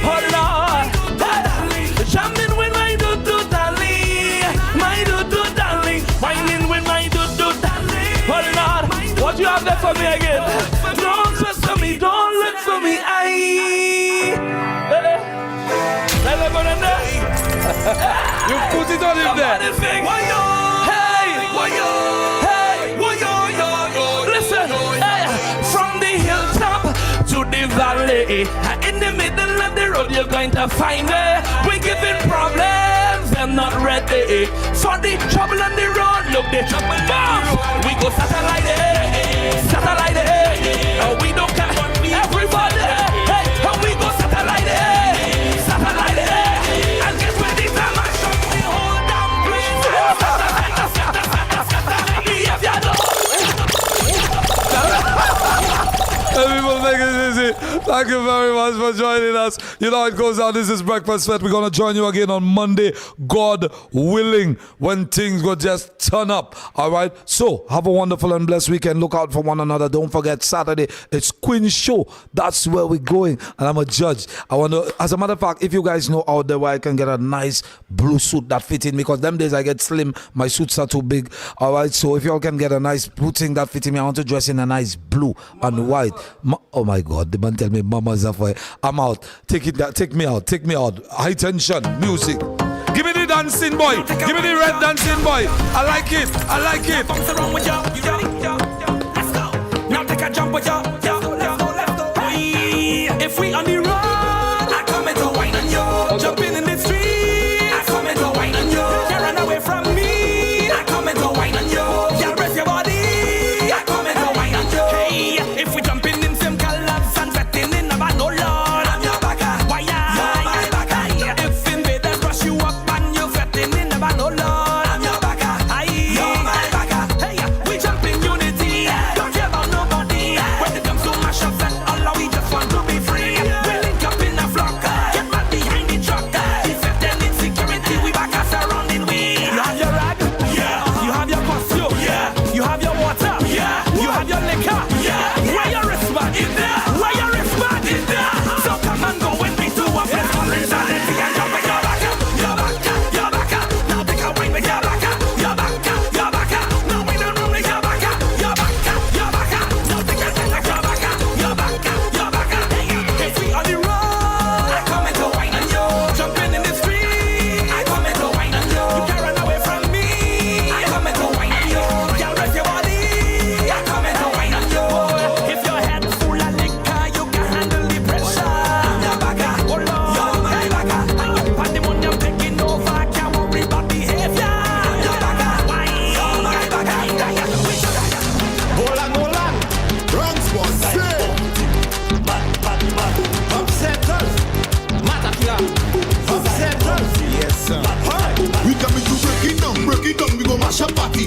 oh Lord, hey. In the middle of the road, you're going to find me. We're giving problems, I'm not ready. For the trouble on the road, look the trouble on the road. We go satellite, and we don't care. Everybody, hey, and we go satellite, and get ready to mash up the whole damn place. Everyone, make it easy. Thank you very much for joining us. You know how it goes out. This is Breakfast Fete. We're going to join you again on Monday, God willing, when things go just turn up. All right? So, have a wonderful and blessed weekend. Look out for one another. Don't forget, Saturday, it's Queen's Show. That's where we're going. And I'm a judge. I want to, as a matter of fact, if you guys know out there where I can get a nice blue suit that fits in, because them days I get slim, my suits are too big. All right? So, if y'all can get a nice blue thing that fits in me, I want to dress in a nice blue and white. Oh my God, the man tell me mama's afraid. I'm out. Take me out. High tension music. Give me the dancing boy. Give me the red dancing boy. I like it. Bounce around with ya. You ready? Let's go. Now take a jump with ya. Let's go. If we on the road, I come into wine on you. Jumping in the street, I come into wine on you. You run away from me, I come into wine on you. You rest your body, I come into wine on you. Hey, if we jumping in same colors and sweating in the band, oh Lord, I'm your backer. Why you're my backer. If invaders rush you up and you're sweating in the band, oh Lord, I'm your backer. You're my backer. Hey, we jump in unity. Don't care about nobody. When it comes to mashups and all, we just want to be free. We link up in a flock. Get mad behind the truck. Defect and insecurity, we back us surrounding we. You have your rag? Yeah. You have your costume? Yeah. You have your water? Yeah. You have your liquor? Yeah. Where your wristband? In there. Where your wristband? In there. So come and go with me to a place called insanity and jump with your backer. Your backer. Your backer. Now take a wine with your backer. Your backer. Your backer. Now we don't room with your backer. Your backer. Your backer. Now take a thing like your backer. Your backer. Your backer. If we on the road, I come into wine on you. Jumping in the street, I come into wine on you. You can't run away from me, I come into wine on you. Girl, rest your body, I come into wine on you. If your head full of liquor, you can handle the pressure. I'm your backer, oh Lord, you're my backer. And the money I'm taking over, can't worry about behavior. I'm your backer, why? You're my backer. Hold on. Wrong spot. Say. Upsettle. Matakia. Upsettle. Yes, sir. We coming to break it down. We go mash up party.